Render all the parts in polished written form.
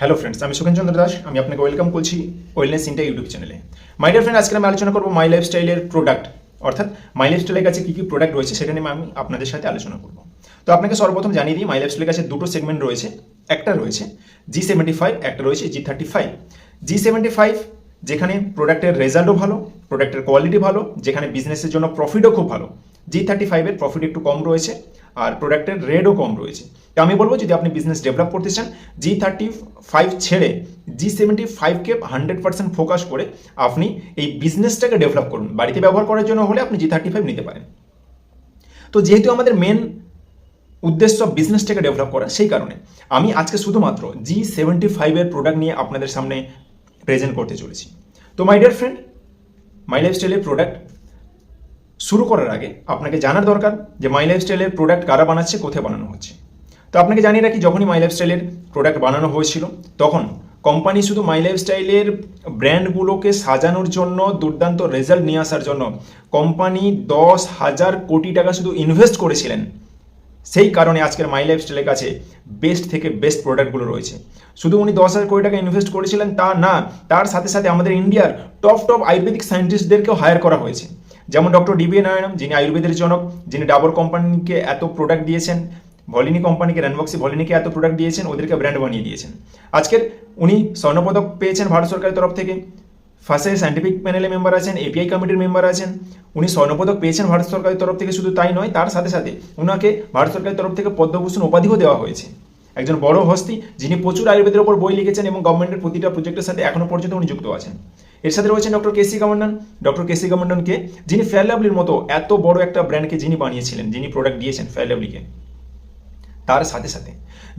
Hello friends, আমি সুখেন চন্দ্র দাস। আমি আপনাকে ওয়েলকাম করছি ওয়েলনেস ইন্ডিয়া ইউটিউব চ্যানেলে। মাই ডিয়ার ফ্রেন্ড, আজকে আমি আলোচনা করবো মাই লাইফস্টাইলের প্রোডাক্ট, অর্থাৎ মাই লাইফস্টাইলের কাছে কী কী প্রোডাক্ট রয়েছে সেটা নিয়ে আমি আপনাদের সাথে আলোচনা করবো। তো আপনাকে সর্বপ্রথম জানিয়ে দিই, মাই লাইফস্টাইলের কাছে দুটো সেগমেন্ট রয়েছে। একটা রয়েছে G75, একটা রয়েছে G35। G75 যেখানে প্রোডাক্টের রেজাল্টও ভালো, প্রোডাক্টের কোয়ালিটি ভালো, যেখানে বিজনেসের জন্য প্রফিটও খুব ভালো। G35 এর প্রফিট একটু কম রয়েছে আর প্রোডাক্টের রেটও কম রয়েছে। তো আমি বলবো, যদি আপনি বিজনেস ডেভেলপ করতে চান, G35 ছেড়ে G75কে 100% ফোকাস করে আপনি এই বিজনেসটাকে ডেভেলপ করুন। বাড়িতে ব্যবহার করার জন্য হলে আপনি G35 নিতে পারেন। তো যেহেতু আমাদের মেন উদ্দেশ্য বিজনেসটাকে ডেভেলপ করা, সেই কারণে আমি আজকে শুধুমাত্র G75 এর প্রোডাক্ট নিয়ে আপনাদের সামনে প্রেজেন্ট করতে চলেছি। তো মাই ডিয়ার ফ্রেন্ড, মাই লাইফস্টাইলের প্রোডাক্ট শুরু করার আগে আপনাকে জানার দরকার যে মাই লাইফস্টাইলের প্রোডাক্ট কারা বানাচ্ছে, কোথায় বানানো হচ্ছে। তো আপনাকে জানিয়ে রাখি, যখনই মাই লাইফস্টাইলের প্রোডাক্ট বানানো হয়েছিল, তখন কোম্পানি শুধু মাই লাইফস্টাইলের ব্র্যান্ডগুলোকে সাজানোর জন্য, দুর্দান্ত রেজাল্ট নিয়ে আসার জন্য কোম্পানি 10,000 কোটি টাকা শুধু ইনভেস্ট করেছিলেন। সেই কারণে আজকের মাই লাইফস্টাইলের কাছে বেস্ট থেকে বেস্ট প্রোডাক্টগুলো রয়েছে। শুধু উনি 10,000 কোটি টাকা ইনভেস্ট করেছিলেন তা না, তার সাথে সাথে আমাদের ইন্ডিয়ার টপ আয়ুর্বেদিক সায়েন্টিস্টদেরকেও হায়ার করা হয়েছে। যেমন ডক্টর ডিবি নারায়ণন, যিনি আয়ুর্বেদের জনক, যিনি ডাবর কোম্পানিকে এত প্রোডাক্ট দিয়েছেন, ভলিনি কোম্পানিকে, র্যানবক্সি ভলিনিকে এত প্রোডাক্ট দিয়েছেন, ওদেরকে ব্র্যান্ড বানিয়ে দিয়েছেন। আজকের উনি স্বর্ণপদক পেয়েছেন ভারত সরকারের তরফ থেকে, ফার্স্টে সায়েন্টিফিক প্যানেলে মেম্বার আছেন, এপিআই কমিটির মেম্বার আছেন। উনি স্বর্ণপদক পেয়েছেন ভারত সরকারের তরফ থেকে, শুধু তাই নয়, তার সাথে সাথে ওনাকে ভারত সরকারের তরফ থেকে পদ্মভূষণ উপাধিও দেওয়া হয়েছে। একজন বড় হস্তি, যিনি প্রচুর আয়ুর্বেদের ওপর বই লিখেছেন এবং গভর্নমেন্টের প্রতিটা প্রজেক্টের সাথে এখনো পর্যন্ত উনি যুক্ত আছেন। এর সাথে রয়েছেন ডক্টর কেসি গভর্নন। ডক্টর কেসি গভর্ননকে, যিনি ফেয়ার লাভলির মতো এত বড় একটা ব্র্যান্ডকে যিনি বানিয়েছিলেন, যিনি প্রোডাক্ট দিয়েছেন ফেয়ার লাভলিকে, তার সাথে সাথে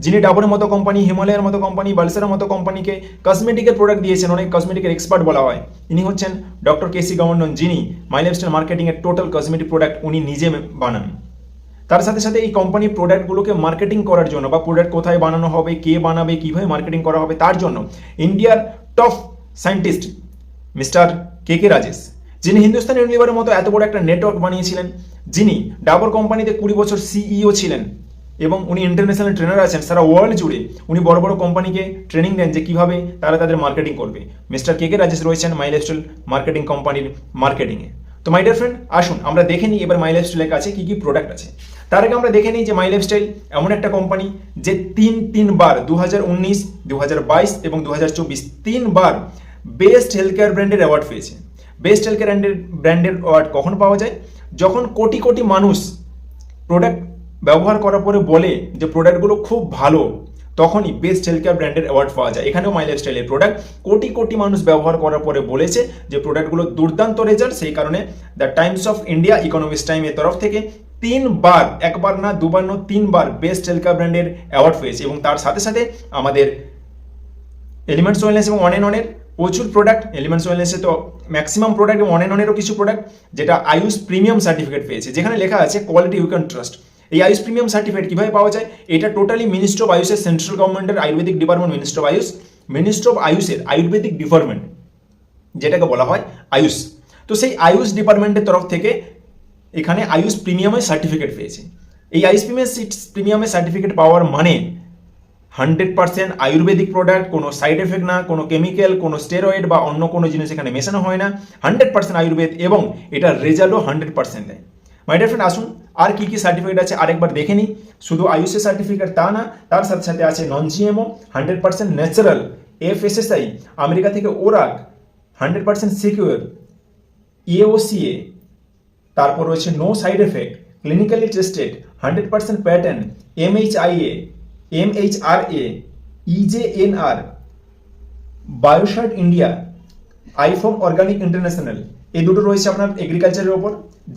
যিনি ডাবরের মতো কোম্পানি, হিমালয়ের মতো কোম্পানি, বালসারের মতো কোম্পানিকে কসমেটিকের প্রোডাক্ট দিয়েছেন, অনেক কসমেটিকের এক্সপার্ট বলা হয়, ইনি হচ্ছেন ডক্টর কেসি গভর্নন, যিনি মাই লাইফস্টাইল মার্কেটিংয়ের টোটাল কসমেটিক প্রোডাক্ট উনি নিজে বানান। তার সাথে সাথে এই কোম্পানি প্রোডাক্টগুলোকে মার্কেটিং করার জন্য, বা প্রোডাক্ট কোথায় বানানো হবে, কে বানাবে, কীভাবে মার্কেটিং করা হবে, তার জন্য ইন্ডিয়ার টপ সায়েন্টিস্ট মিস্টার কে রাজেশ, যিনি হিন্দুস্তান ইউনিলিভারের মতো এত বড় একটা নেটওয়ার্ক বানিয়েছিলেন, যিনি ডাবর কোম্পানিতে 20 বছর সিইও ছিলেন এবং উনি ইন্টারন্যাশনাল ট্রেনার আছেন সারা ওয়ার্ল্ড জুড়ে। উনি বড় বড় কোম্পানিকে ট্রেনিং দেন যে কীভাবে তারা তাদের মার্কেটিং করবে। মিস্টার কে রাজেশ রয়েছেন মাই লাইফস্টাইল মার্কেটিং কোম্পানির মার্কেটিংয়ে। তো মাই ডিয়ার ফ্রেন্ড, আসুন আমরা দেখে নিই এবার মাই লাইফস্টাইলের কাছে কী কী প্রোডাক্ট আছে। তার আগে আমরা দেখে নিই যে মাই লাইফস্টাইল এমন একটা কোম্পানি যে তিনবার 2019, 2022 এবং 2024 তিনবার বেস্ট হেলথ কেয়ার ব্র্যান্ডের অ্যাওয়ার্ড পেয়েছে। বেস্ট হেলথ কেয়ার ব্র্যান্ডের অ্যাওয়ার্ড কখন পাওয়া যায়? যখন কোটি কোটি মানুষ প্রোডাক্ট ব্যবহার করার পরে বলে যে প্রোডাক্টগুলো খুব ভালো, তখনই বেস্ট হেলথ কেয়ার ব্র্যান্ডের অ্যাওয়ার্ড পাওয়া যায়। এখানেও মাই লাইফস্টাইলের প্রোডাক্ট কোটি কোটি মানুষ ব্যবহার করার পরে বলেছে যে প্রোডাক্টগুলো দুর্দান্ত রেজাল্ট। সেই কারণে the Times of India economics টাইমের তরফ থেকে তিনবার, একবার না, দুবার না, তিনবার বেস্ট হেলথ কেয়ার ব্র্যান্ডের অ্যাওয়ার্ড পেয়েছে। এবং তার সাথে সাথে আমাদের এলিমেন্টস ওয়েলনেস এবং অন এন্ড অনের প্রচুর প্রোডাক্ট, এলিমেন্টস ওয়েলনেসে তো ম্যাক্সিমাম প্রোডাক্ট এবং অন এন্ড অনেরও কিছু প্রোডাক্ট যেটা আয়ুষ প্রিমিয়াম সার্টিফিকেট পেয়েছে, যেখানে লেখা আছে কোয়ালিটি ইউ ক্যান ট্রাস্ট। এই আয়ুষ প্রিমিয়াম সার্টিফিকেট কীভাবে পাওয়া যায়? এটা টোটালি মিনিস্ট্রি অফ আয়ুষের, সেন্ট্রাল গভর্নমেন্টের আয়ুর্বেদিক ডিপার্টমেন্ট, মিনিস্ট্রি অফ আয়ুষের আয়ুর্বেদিক ডিপার্টমেন্ট, যেটাকে বলা হয় আয়ুষ। তো সেই আয়ুষ ডিপার্টমেন্টের তরফ থেকে এখানে আয়ুষ প্রিমিয়ামের সার্টিফিকেট পেয়েছে। এই আয়ুষ প্রিমিয়ামের সার্টিফিকেট পাওয়ার মানে 100% আয়ুর্বেদিক প্রোডাক্ট, কোনো সাইড এফেক্ট না, কোনো কেমিক্যাল, কোনো স্টেরয়েড বা অন্য কোনো জিনিস এখানে মেশানো হয় না, 100% আয়ুর্বেদ, এবং এটার রেজাল্টও 100% দেয়। মাই ডিয়ার ফ্রেন্ড, আসুন আর কি কি সার্টিফিকেট আছে আরেকবার দেখে নিই। শুধু আয়ুষের সার্টিফিকেট তা না, তার সাথে সাথে আছে non GMO, 100% natural, FSSAI America থেকে ওরাক, 100% সিকিউর, EOCA, তারপর রয়েছে no side effect, clinically tested, 100% pattern, MHRA, EJNR, বায়োশার্ট ইন্ডিয়া, আইফোম অর্গানিক ইন্টারন্যাশনাল, এই দুটো রয়েছে আপনার এগ্রিকালচারের ওপর,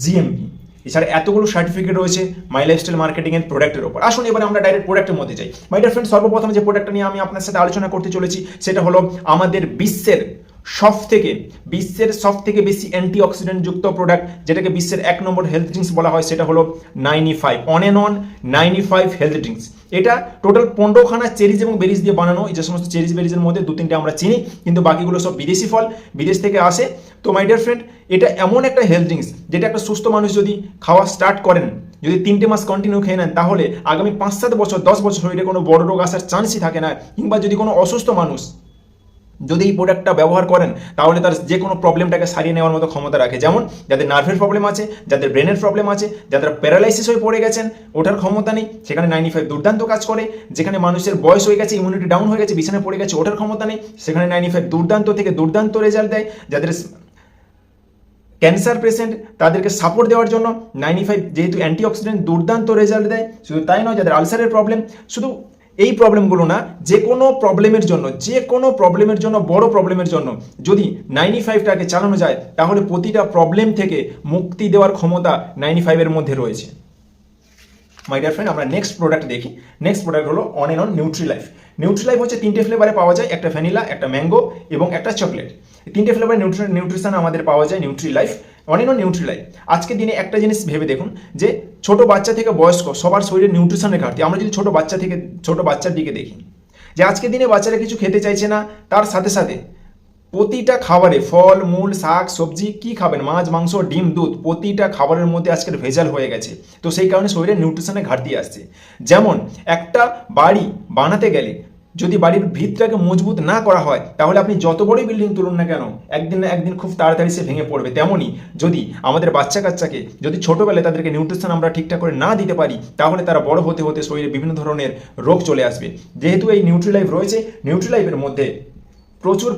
GMP। এছাড়া এতগুলো সার্টিফিকেট রয়েছে মাই লাইফস্টাইল মার্কেটিংয়ের প্রোডাক্টের ওপর। আসুন এবার আমরা ডাইরেক্ট প্রোডাক্টের মধ্যে যাই। মাই ডিয়ার ফ্রেন্ড, সর্বপ্রথম যে প্রোডাক্টটা নিয়ে আমি আপনার সাথে আলোচনা করতে চলেছি সেটা হলো আমাদের বিশ্বের সব থেকে বেশি অ্যান্টিঅক্সিডেন্ট যুক্ত প্রোডাক্ট, যেটাকে বিশ্বের 1 নম্বর হেলথ ড্রিঙ্কস বলা হয়, সেটা হলো 95 on and on 95 health drinks. এটা টোটাল 15খানা চেরিজ এবং বেরিজ দিয়ে বানানো। এই যে সমস্ত চেরিজ বেরিজের মধ্যে 2-3টে আমরা চিনি, কিন্তু বাকিগুলো সব বিদেশি ফল, বিদেশ থেকে আসে। তো মাই ডিয়ার ফ্রেন্ড, এটা এমন একটা হেলথ ড্রিঙ্কস যেটা একটা সুস্থ মানুষ যদি খাওয়া স্টার্ট করেন, যদি 3টে মাস কন্টিনিউ খেয়ে নেন তাহলে আগামী 5-7 বছর 10 বছর শরীরে কোনো বড় রোগ আসার চান্সই থাকে না। কিংবা যদি কোনো অসুস্থ মানুষ যদি এই প্রোডাক্টটা ব্যবহার করেন তাহলে তার যে কোনো প্রবলেমটাকে সারিয়ে নেওয়ার মতো ক্ষমতা রাখে। যেমন যাদের নার্ভের প্রবলেম আছে, যাদের ব্রেনের প্রবলেম আছে, যাদের প্যারালাইসিস হয়ে পড়ে গেছেন, ওঠার ক্ষমতা নেই, সেখানে 95 দুর্দান্ত কাজ করে। যেখানে মানুষের বয়স হয়ে গেছে, ইমিউনিটি ডাউন হয়ে গেছে, বিছানায় পড়ে গেছে, ওঠার ক্ষমতা নেই, সেখানে 95 দুর্দান্ত থেকে দুর্দান্ত রেজাল্ট দেয়। যাদের ক্যান্সার পেশেন্ট তাদেরকে সাপোর্ট দেওয়ার জন্য 95 যেহেতু অ্যান্টিঅক্সিডেন্ট দুর্দান্ত রেজাল্ট দেয়। শুধু তাই নয়, যাদের আলসারের প্রবলেম, শুধু এই প্রবলেমগুলো না, যে কোনো প্রবলেমের জন্য বড় প্রবলেমের জন্য যদি 95টাকে চালানো যায় তাহলে প্রতিটা প্রবলেম থেকে মুক্তি দেওয়ার ক্ষমতা 95-এর মধ্যে রয়েছে। মাই ডিয়ার ফ্রেন্ড, আমরা নেক্সট প্রোডাক্ট দেখি। নেক্সট প্রোডাক্ট হলো on and on Nutrilife. Nutrilife হচ্ছে 3টে ফ্লেভারে পাওয়া যায়, একটা ভ্যানিলা, একটা ম্যাঙ্গো এবং একটা চকলেট। 3টে ফ্লেভারে নিউট্রিশন আমাদের পাওয়া যায় Nutrilife, on and on Nutrilife. আজকের দিনে একটা জিনিস ভেবে দেখুন যে ছোট বাচ্চা থেকে বয়স্ক সবার শরীরে নিউট্রিশনের ঘাটতি। আমরা যদি ছোট বাচ্চার দিকে দেখি যে আজকের দিনে বাচ্চারা কিছু খেতে চাইছে না, তার সাথে সাথে প্রতিটা খাবারে ফল মূল শাক সবজি কি খাবেন, মাছ মাংস ডিম দুধ, প্রতিটা খাবারের মধ্যে আজকের ভেজাল হয়ে গেছে। তো সেই কারণে শরীরে নিউট্রিশনের ঘাটতি আসছে। যেমন একটা বাড়ি বানাতে গেলে যদি বাড়ির ভিতটাকে মজবুত না করা হয় তাহলে আপনি যত বড়ই বিল্ডিং তুলুন না কেন একদিন না একদিন খুব তাড়াতাড়ি সে ভেঙে পড়বে। তেমনই যদি আমাদের বাচ্চা কাচ্চাকে যদি ছোটোবেলায় তাদেরকে নিউট্রিশন আমরা ঠিকঠাক করে না দিতে পারি তাহলে তারা বড় হতে হতে শরীরে বিভিন্ন ধরনের রোগ চলে আসবে। যেহেতু এই নিউট্রিলাইফ রয়েছে, নিউট্রিলাইফের মধ্যে প্রচুর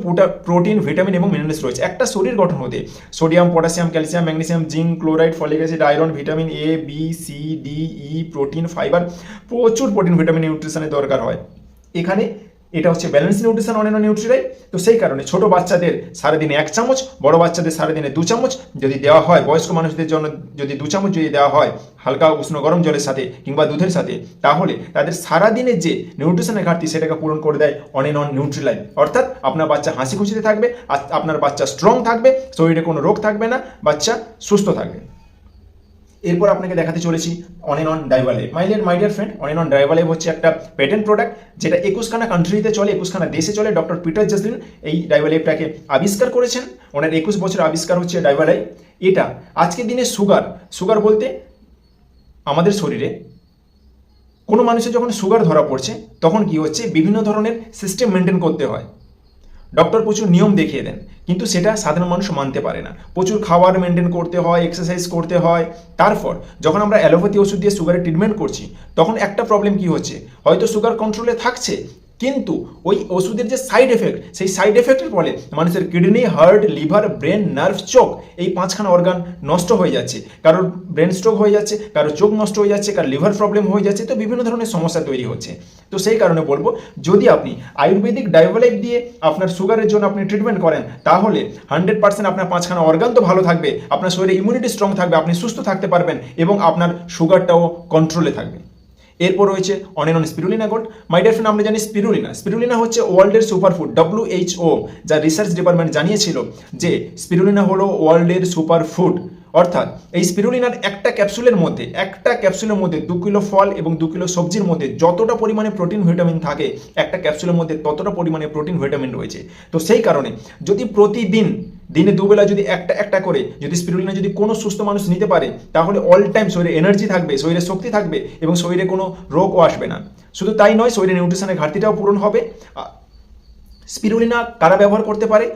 প্রোটিন ভিটামিন এবং মিনারেলস রয়েছে। একটা শরীর গঠন হতে sodium potassium calcium magnesium zinc chloride folic acid iron vitamin A B C D E protein fibre, প্রচুর প্রোটিন ভিটামিন নিউট্রিশনের দরকার হয়। এখানে এটা হচ্ছে balance nutrition on and on Nutrilife. তো সেই কারণে ছোট বাচ্চাদের সারাদিনে 1 চামচ, বড় বাচ্চাদের সারাদিনে 2 চামচ যদি দেওয়া হয়, বয়স্ক মানুষদের জন্য যদি 2 চামচ যদি দেওয়া হয় হালকা উষ্ণ গরম জলের সাথে কিংবা দুধের সাথে, তাহলে তাদের সারাদিনের যে নিউট্রিশনের ঘাটতি সেটাকে পূরণ করে দেয় অন এন্ড অন নিউট্রিলাইফ। অর্থাৎ আপনার বাচ্চা হাসি খুশিতে থাকবে, আপনার বাচ্চা স্ট্রং থাকবে, শরীরে কোনো রোগ থাকবে না, বাচ্চা সুস্থ থাকবে। এরপর আপনাকে দেখাতে চলেছি অন এন্ড অন ডাইভালাইভ। My dear friend, on and on ডাইভালাইভ হচ্ছে একটা পেটেন্ট প্রোডাক্ট যেটা 21খানা কান্ট্রিতে চলে, 21খানা দেশে চলে। ডক্টর পিটার জসলিন এই ডাইভালাইভটাকে আবিষ্কার করেছেন। ওনার 21 বছর আবিষ্কার হচ্ছে ডাইভালাইভ। এটা আজকের দিনে সুগার বলতে আমাদের শরীরে কোনো মানুষের যখন সুগার ধরা পড়ছে তখন কি হচ্ছে, বিভিন্ন ধরনের সিস্টেম মেনটেন করতে হয়। ডক্টর প্রচুর নিয়ম দেখিয়ে দেন কিন্তু সেটা সাধারণ মানুষ মানতে পারে না। প্রচুর খাবার মেনটেন করতে হয়, এক্সারসাইজ করতে হয়। তারপর যখন আমরা অ্যালোপ্যাথি ওষুধ দিয়ে সুগারের ট্রিটমেন্ট করছি তখন একটা প্রবলেম কি হচ্ছে, হয়তো সুগার কন্ট্রোলে থাকছে কিন্তু ওই ওষুধের যে সাইড এফেক্ট, সেই সাইড এফেক্টের ফলে মানুষের kidney, heart, liver, brain, nerve, চোখ, এই 5খানা অর্গান নষ্ট হয়ে যাচ্ছে। কারোর ব্রেন স্ট্রোক হয়ে যাচ্ছে, কারোর চোখ নষ্ট হয়ে যাচ্ছে, কারোর লিভার প্রবলেম হয়ে যাচ্ছে। তো বিভিন্ন ধরনের সমস্যা তৈরি হচ্ছে। তো সেই কারণে বলবো, যদি আপনি আয়ুর্বেদিক ডাইভালাইভ দিয়ে আপনার সুগারের জন্য আপনি ট্রিটমেন্ট করেন তাহলে 100% আপনার 5খানা অর্গান তো ভালো থাকবে, আপনার শরীরে ইমিউনিটি স্ট্রং থাকবে, আপনি সুস্থ থাকতে পারবেন এবং আপনার সুগারটাও কন্ট্রোলে থাকবে। এরপর রয়েছে on and on spirulina gold. My dear friend, আমরা জানি স্পিরুলিনা হচ্ছে ওয়ার্ল্ডের সুপারফুড। WHO যা রিসার্চ ডিপার্টমেন্ট জানিয়েছিল যে স্পিরুলিনা হলো ওয়ার্ল্ডের সুপারফুড। অর্থাৎ এই স্পিরুলিনার একটা ক্যাপসুলের মধ্যে 2 কিলো ফল এবং 2 কিলো সবজির মধ্যে যতটা পরিমাণে প্রোটিন ভিটামিন থাকে একটা ক্যাপসুলের মধ্যে ততটা পরিমাণে প্রোটিন ভিটামিন রয়েছে। তো সেই কারণে যদি প্রতিদিন দিনে 2 বেলা যদি একটা করে যদি স্পিরুলিনা যদি কোনো সুস্থ মানুষ নিতে পারে তাহলে অল টাইম শরীরে এনার্জি থাকবে, শরীরে শক্তি থাকবে এবং শরীরে কোনো রোগও আসবে না। শুধু তাই নয়, শরীরে নিউট্রিশনের ঘাটতিটাও পূরণ হবে। স্পিরুলিনা কারা ব্যবহার করতে পারে?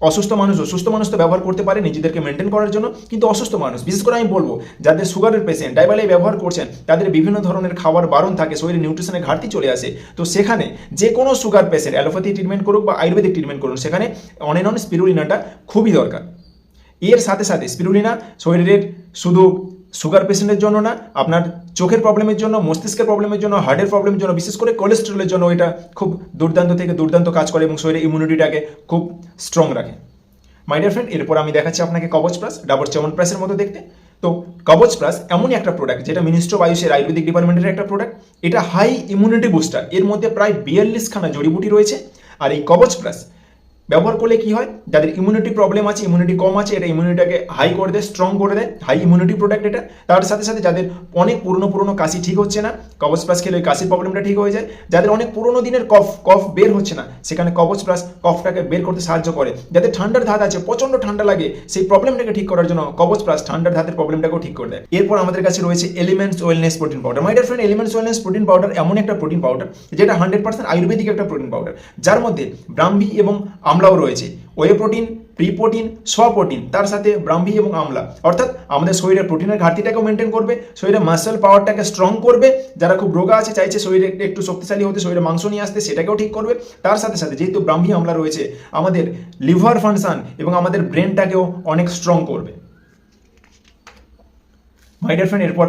অসুস্থ মানুষ তো ব্যবহার করতে পারে নিজেদেরকে মেনটেন করার জন্য, কিন্তু অসুস্থ মানুষ, বিশেষ করে আমি বলবো যাদের সুগারের পেশেন্ট ডাইভালাইভ ব্যবহার করছেন তাদের বিভিন্ন ধরনের খাবার বারণ থাকে, শরীরে নিউট্রিশনের ঘাটতি চলে আসে। তো সেখানে যে কোনো সুগার পেশেন্ট অ্যালোপ্যাথি ট্রিটমেন্ট করুক বা আয়ুর্বেদিক ট্রিটমেন্ট করুন, সেখানে অন এন্ড অন স্পিরুলিনাটা খুবই দরকার। এর সাথে সাথে স্পিরুলিনা শরীরের শুধু সুগার পেশেন্টের জন্য না, আপনার চোখের প্রবলেমের জন্য, মস্তিষ্কের প্রবলেমের জন্য, হার্টের প্রবলেমের জন্য, বিশেষ করে কোলেস্টেরলের জন্য এটা খুব দুর্দান্ত থেকে দুর্দান্ত কাজ করে এবং শরীরের ইমিউনিটিটাকে খুব স্ট্রং রাখে। মাই ডিয়ার ফ্রেন্ড, এরপর আমি দেখাচ্ছি আপনাকে কবচ প্লাস। ডাবর চ্যবনপ্রাশের মতো দেখতে। তো কবচ প্লাস এমনই একটা প্রোডাক্ট যেটা মিনিস্ট্রি অফ আয়ুষের আয়ুর্বেদিক ডিপার্টমেন্টের একটা প্রোডাক্ট। এটা হাই ইমিউনিটি বুস্টার। এর মধ্যে প্রায় 42খানা জড়িবুটি রয়েছে। আর এই কবচ প্লাস ব্যবহার করলে কি হয়, যাদের ইমিউনিটি প্রবলেম আছে, ইমিউনিটি কম আছে, এটা ইমিউনিটিটাকে হাই করে দেয়, স্ট্রং করে দেয়, হাই ইমিউনিটি প্রোডাক্ট এটা। তার সাথে সাথে যাদের অনেক পুরনো কাশি ঠিক হচ্ছে না, কবচ প্লাস খেলে ওই কাশির প্রবলেমটা ঠিক হয়ে যায়। যাদের অনেক পুরনো দিনের কফ বের হচ্ছে না, সেখানে কবচ প্লাস কফটাকে বের করতে সাহায্য করে। যাদের ঠান্ডার ধাত আছে, প্রচন্ড ঠান্ডা লাগে, সেই প্রবলেমটাকে ঠিক করার জন্য কবচ প্লাস ঠান্ডার ধাতের প্রবলেমটাকেও ঠিক করে দেয়। এরপর আমাদের কাছে রয়েছে এলিমেন্টস ওয়েলনেস প্রোটিন পাউডার। মাই dear friend, elements wellness protein powder এমন একটা প্রোটিন পাউডার যেটা 100% আয়ুর্বেদিক একটা প্রোটিন পাউডার, যার মধ্যে ব্রাহ্মী এবং আমলাও রয়েছে। Whey protein, pre protein, protein, তার সাথে ব্রাহ্মী এবং আমলা, অর্থাৎ আমাদের শরীরের প্রোটিনের ঘাটতিটাকেও মেনটেন করবে, শরীরের মাসেল পাওয়ারটাকে স্ট্রং করবে, যারা খুব রোগা আছে, চাইছে শরীরে একটু শক্তিশালী হতে, শরীরে মাংস নিয়ে আসতে, সেটাকেও ঠিক করবে। তার সাথে সাথে যেহেতু ব্রাহ্মী আমলা রয়েছে, আমাদের লিভার ফাংশন এবং আমাদের ব্রেনটাকেও অনেক স্ট্রং করবে। মাই ডিয়ার ফ্রেন্ড, এরপর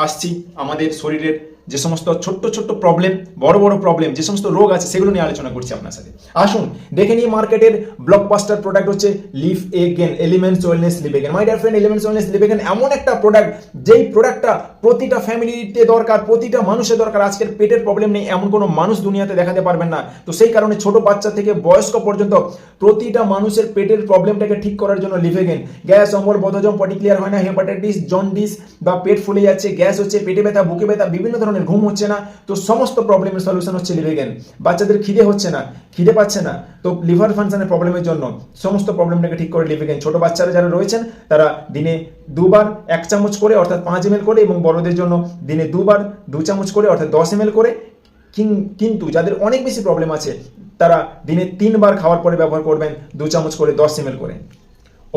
আসছি আমাদের শরীরের যে সমস্ত ছোট্ট প্রবলেম, বড় প্রবলেম, যে সমস্ত রোগ আছে, সেগুলো নিয়ে আলোচনা করছি আপনার সাথে। আসুন দেখে নিই মার্কেটের ব্লকবাস্টার প্রোডাক্ট হচ্ছে live again, elements wellness live again. My dear friend, elements wellness live again এমন একটা প্রোডাক্ট, যেই প্রোডাক্টটা প্রতিটা ফ্যামিলিতে দরকার, প্রতিটা মানুষের দরকার। আজকের পেটের প্রবলেম নেই এমন কোনো মানুষ দুনিয়াতে দেখাতে পারবেন না। তো সেই কারণে ছোট বাচ্চা থেকে বয়স্ক পর্যন্ত প্রতিটা মানুষের পেটের প্রবলেমটাকে ঠিক করার জন্য লিভ এগেন। গ্যাস, অম্বল, বদহজম, পটি ক্লিয়ার হয় না, হেপাটাইটিস, জন্ডিস বা পেট ফুলে যাচ্ছে, গ্যাস হচ্ছে, পেটে ব্যথা, বুকে ব্যথা, বিভিন্ন ধরনের ঘুম হচ্ছে না, তো সমস্ত প্রবলেমের সলিউশন হচ্ছে লিভ এগেন। বাচ্চাদের খিদে হচ্ছে না, খিদে পাচ্ছে না, তো লিভার ফাংশনের প্রবলেমের জন্য সমস্ত প্রবলেমটাকে ঠিক করে লিভ এগেন। ছোট বাচ্চারা যারা রয়েছেন, তারা দিনে 2 বার 1 চামচ করে অর্থাৎ 5 ml করে, এবং বড়দের জন্য দিনে 2 বার 2 চামচ করে অর্থাৎ 10 ml করে। কিন্তু যাদের অনেক বেশি প্রবলেম আছে, তারা দিনে 3 বার খাওয়ার পরে ব্যবহার করবেন 2 চামচ করে 10 ml করে।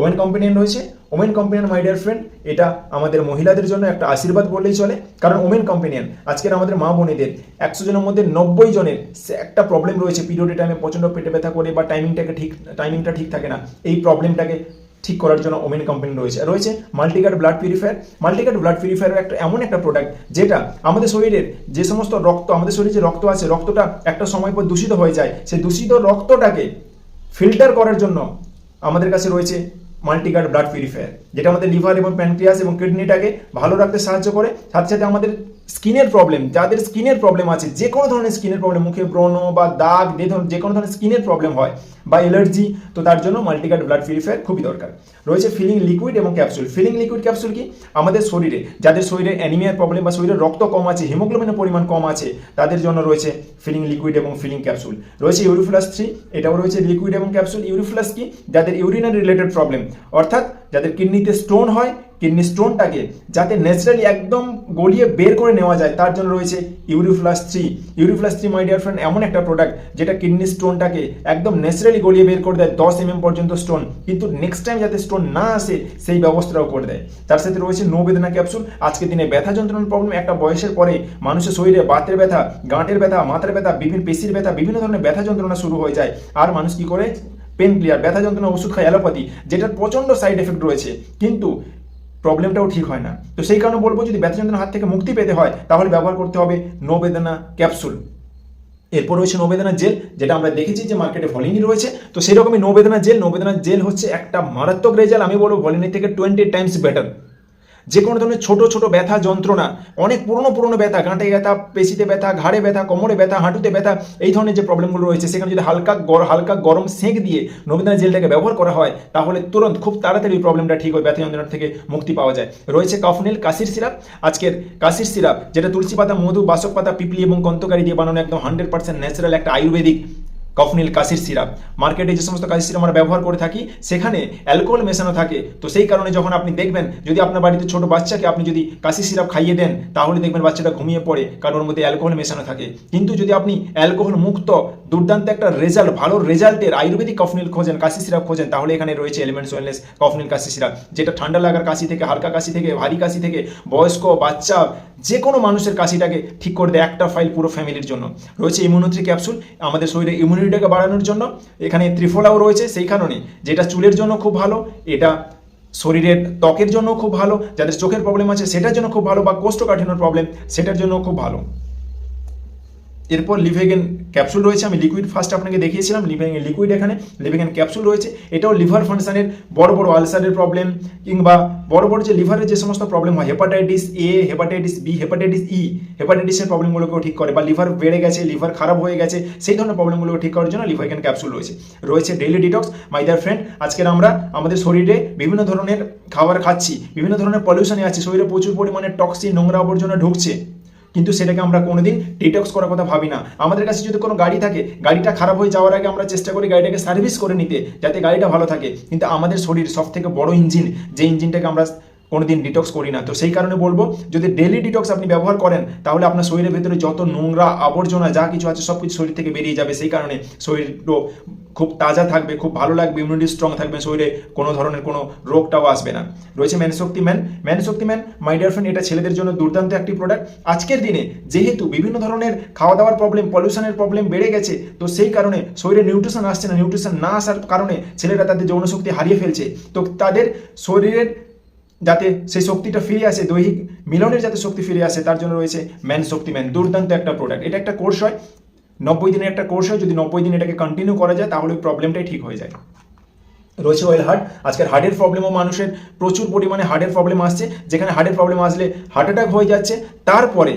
ওমেন কম্পেনিয়ন রয়েছে। ওমেন কম্পেনিয়ন, মাই ডিয়ার ফ্রেন্ড, এটা আমাদের মহিলাদের জন্য একটা আশীর্বাদ বললেই চলে, কারণ ওমেন কম্পেনিয়ন আজকের আমাদের মা বোনেদের 100 জনের মধ্যে 90 জনের একটা প্রবলেম রয়েছে, পিরিয়ডের টাইমে প্রচণ্ড পেটে ব্যথা করে বা টাইমিংটা ঠিক থাকে না, এই প্রবলেমটাকে ঠিক করার জন্য ওমেন কম্পেনি রয়েছে মাল্টিগার্ড ব্লাড পিউরিফায়ার। মাল্টিগার্ড ব্লাড পিউরিফায়ার একটা এমন একটা প্রোডাক্ট, যেটা আমাদের শরীরের যে সমস্ত রক্ত, আমাদের শরীরে যে রক্ত আছে, রক্তটা একটা সময় পর দূষিত হয়ে যায়, সেই দূষিত রক্তটাকে ফিল্টার করার জন্য আমাদের কাছে রয়েছে মাল্টিগার্ড ব্লাড পিউরিফায়ার, যেটা আমাদের লিভার এবং প্যানক্রিয়াস এবং কিডনিটাকে ভালো রাখতে সাহায্য করে। সাথে সাথে আমাদের স্কিনের প্রবলেম, যাদের স্কিনের প্রবলেম আছে, যে কোনো ধরনের স্কিনের প্রবলেম, মুখে ব্রণ বা দাগ, যে কোনো ধরনের স্কিনের প্রবলেম হয় বা অ্যালার্জি, তো তার জন্য মাল্টিগার্ড ব্লাড পিউরিফায়ার খুবই দরকার। রয়েছে ফিলিং লিকুইড এবং ক্যাপসুল। ফিলিং লিকুইড ক্যাপসুল কি, আমাদের শরীরে যাদের শরীরে অ্যানিমিয়ার প্রবলেম বা শরীরে রক্ত কম আছে, হিমোগ্লোবিনের পরিমাণ কম আছে, তাদের জন্য রয়েছে ফিলিং লিকুইড এবং ফিলিং ক্যাপসুল। রয়েছে ইউরিফ্লাস 3, এটাও রয়েছে লিকুইড এবং ক্যাপসুল। ইউরিফ্লাস কি, যাদের ইউরিনারি রিলেটেড প্রবলেম, অর্থাৎ যাদের কিডনিতে স্টোন হয়, কিডনি স্টোনটাকে যাতে ন্যাচারালি একদম গলিয়ে বের করে নেওয়া যায়, তার জন্য রয়েছে ইউরিফ্লাস 3। ইউরিফ্লাস 3, মাই ডিয়ার ফ্রেন্ড, এমন একটা প্রোডাক্ট যেটা কিডনি স্টোনটাকে একদম ন্যাচারালি গলিয়ে বের করে দেয়, 10 mm পর্যন্ত স্টোন, কিন্তু নেক্সট টাইম যাতে স্টোন না আসে সেই ব্যবস্থাটাও করে দেয়। তার সাথে রয়েছে নো বেদনা ক্যাপসুল। আজকের দিনে ব্যথা যন্ত্রণার প্রবলেম, একটা বয়সের পরে মানুষের শরীরে বাতের ব্যথা, গাঁটের ব্যথা, মাথার ব্যথা, বিভিন্ন পেশির ব্যথা, বিভিন্ন ধরনের ব্যথা যন্ত্রণা শুরু হয়ে যায়, আর মানুষ কি করে, পেন ক্লিয়ার, ব্যথা যন্ত্রণা ওষুধ খায়, অ্যালোপ্যাথি, যেটার প্রচণ্ড সাইড এফেক্ট রয়েছে, কিন্তু প্রবলেমটাও ঠিক হয় না। তো সেই কারণে বলবো, যদি ব্যথা যন্ত্রণার হাত থেকে মুক্তি পেতে হয়, তাহলে ব্যবহার করতে হবে নো বেদনা ক্যাপসুল। এরপর রয়েছে নো বেদনা জেল, যেটা আমরা দেখেছি যে মার্কেটে ভলিনি রয়েছে, তো সেই রকমই নো বেদনা জেল। নো বেদনা জেল হচ্ছে একটা মারাত্মক রেজাল্ট, আমি বলবো ভলিনি থেকে 20 টাইমস বেটার। যে কোনো ধরনের ছোট ব্যথা যন্ত্রণা, অনেক পুরনো ব্যথা, গাঁটে ব্যথা, পেশিতে ব্যথা, ঘাড়ে ব্যথা, কোমরে ব্যথা, হাঁটুতে ব্যথা, এই ধরনের যে প্রবলেমগুলো রয়েছে, সেখানে যদি হালকা গরম সেঁক দিয়ে নবীনা জেলটাকে ব্যবহার করা হয়, তাহলে তুরন্ত খুব তাড়াতাড়ি এই প্রবলেমটা ঠিক হয়, ব্যথা যন্ত্রণা থেকে মুক্তি পাওয়া যায়। রয়েছে কাফনিল কাশির সিরাপ। আজকের কাশির সিরাপ, যেটা তুলসী পাতা, মধু, বাসক পাতা, পিপলি এবং কন্তকারি দিয়ে বানানো একদম 100% ন্যাচারাল একটা আয়ুর্বেদিক কফনিল কাশির সিরাপ। মার্কেটে যে সমস্ত কাশির সিরাপ আমরা ব্যবহার করে থাকি, সেখানে অ্যালকোহল মেশানো থাকে, তো সেই কারণে যখন আপনি দেখবেন, যদি আপনার বাড়িতে ছোট বাচ্চাকে আপনি যদি কাশির সিরাপ খাইয়ে দেন, তাহলে দেখবেন বাচ্চাটা ঘুমিয়ে পড়ে, কারণ ওর মধ্যে অ্যালকোহল মেশানো থাকে। কিন্তু যদি আপনি অ্যালকোহল মুক্ত দুর্দান্ত একটা রেজাল্ট, ভালো রেজাল্টের আয়ুর্বেদিক কফনিল খোঁজেন, কাশি সিরাপ খোঁজেন, তাহলে এখানে রয়েছে এলিমেন্টস ওয়েলনেস কফনিল কাশি সিরাপ, যেটা ঠান্ডা লাগার কাশি থেকে, হালকা কাশি থেকে, ভারী কাশি থেকে, বয়স্ক, বাচ্চা, যে কোনো মানুষের কাশিটাকে ঠিক করে দেয়, একটা ফাইল পুরো ফ্যামিলির জন্য। রয়েছে ইমিউনিটি ক্যাপসুল, আমাদের শরীরে ইমিউনিটিটাকে বাড়ানোর জন্য। এখানে ত্রিফলাও রয়েছে, সেই কারণে যেটা চুলের জন্য খুব ভালো, এটা শরীরের ত্বকের জন্য খুব ভালো, যাদের চোখের প্রবলেম আছে সেটার জন্য খুব ভালো, বা কোষ্ঠকাঠিন্যর প্রবলেম সেটার জন্য খুব ভালো। এরপর লিভেগেন ক্যাপসুল রয়েছে, আমি লিকুইড ফার্স্ট আপনাকে দেখিয়েছিলাম, লিভেগেন লিকুইড এখানে লিভেগেন ক্যাপসুল রয়েছে। এটাও লিভার ফাংশনের বড় বড় আলসারের প্রবলেম কিংবা বড় বড় যে লিভারের যে সমস্ত প্রবলেম হয়, hepatitis A, hepatitis B, hepatitis E, হেপাটাইটিসের প্রবলেমগুলোকেও ঠিক করে, বা লিভার বেড়ে গেছে, লিভার খারাপ হয়ে গেছে, সেই ধরনের প্রবলেমগুলোকে ঠিক করার জন্য লিভেগেন ক্যাপসুল রয়েছে ডেইলি ডিটক্স। মাই ডিয়ার ফ্রেন্ড, আজকের আমরা আমাদের শরীরে বিভিন্ন ধরনের খাবার খাচ্ছি, বিভিন্ন ধরনের পলিউশনে আছে, শরীরে প্রচুর পরিমাণে টক্সিন নোংরা আবর্জনা ঢুকছে, কিন্তু সেটাকে আমরা কোনোদিন ডিটক্স করার কথা ভাবি না। আমাদের কাছে যদি কোনো গাড়ি থাকে, গাড়িটা খারাপ হয়ে যাওয়ার আগে আমরা চেষ্টা করি গাড়িটাকে সার্ভিস করে নিতে, যাতে গাড়িটা ভালো থাকে, কিন্তু আমাদের শরীর সব থেকে বড় ইঞ্জিন, যে ইঞ্জিনটাকে আমরা কোনোদিন ডিটক্স করি না। তো সেই কারণে বলবো, যদি ডেলি ডিটক্স আপনি ব্যবহার করেন, তাহলে আপনার শরীরের ভেতরে যত নোংরা আবর্জনা যা কিছু আছে সব কিছু শরীর থেকে বেরিয়ে যাবে। সেই কারণে শরীরও খুব তাজা থাকবে, খুব ভালো লাগবে, ইমিউনিটি স্ট্রং থাকবে, শরীরে কোনো ধরনের কোনো রোগটাও আসবে না। রয়েছে ম্যানশক্তিম্যান। মাই ডিয়ার ফ্রেন্ড, এটা ছেলেদের জন্য দুর্দান্ত একটি প্রোডাক্ট। আজকের দিনে যেহেতু বিভিন্ন ধরনের খাওয়া দাওয়ার প্রবলেম, পলিউশনের প্রবলেম বেড়ে গেছে, তো সেই কারণে শরীরে নিউট্রিশন আসছে না, নিউট্রিশন না আসার কারণে ছেলেরা তাদের যৌনশক্তি হারিয়ে ফেলছে। তো তাদের শরীরের যাতে সেই শক্তিটা ফিরে আসে, দৈহিক মিলনের যাতে শক্তি ফিরে আসে, তার জন্য রয়েছে ম্যান, দুর্দান্ত একটা প্রোডাক্ট। এটা একটা কোর্স হয়, 90 দিনের একটা কোর্স হয়, যদি 90 দিন এটাকে কন্টিনিউ করা যায় তাহলে ওই প্রবলেমটাই ঠিক হয়ে যায়। রয়েছে ওয়েল হার্ট। আজকের হার্টের প্রবলেমও মানুষের প্রচুর পরিমাণে হার্টের প্রবলেম আসছে, যেখানে হার্টের প্রবলেম আসলে হার্ট অ্যাটাক হয়ে যাচ্ছে, তারপরে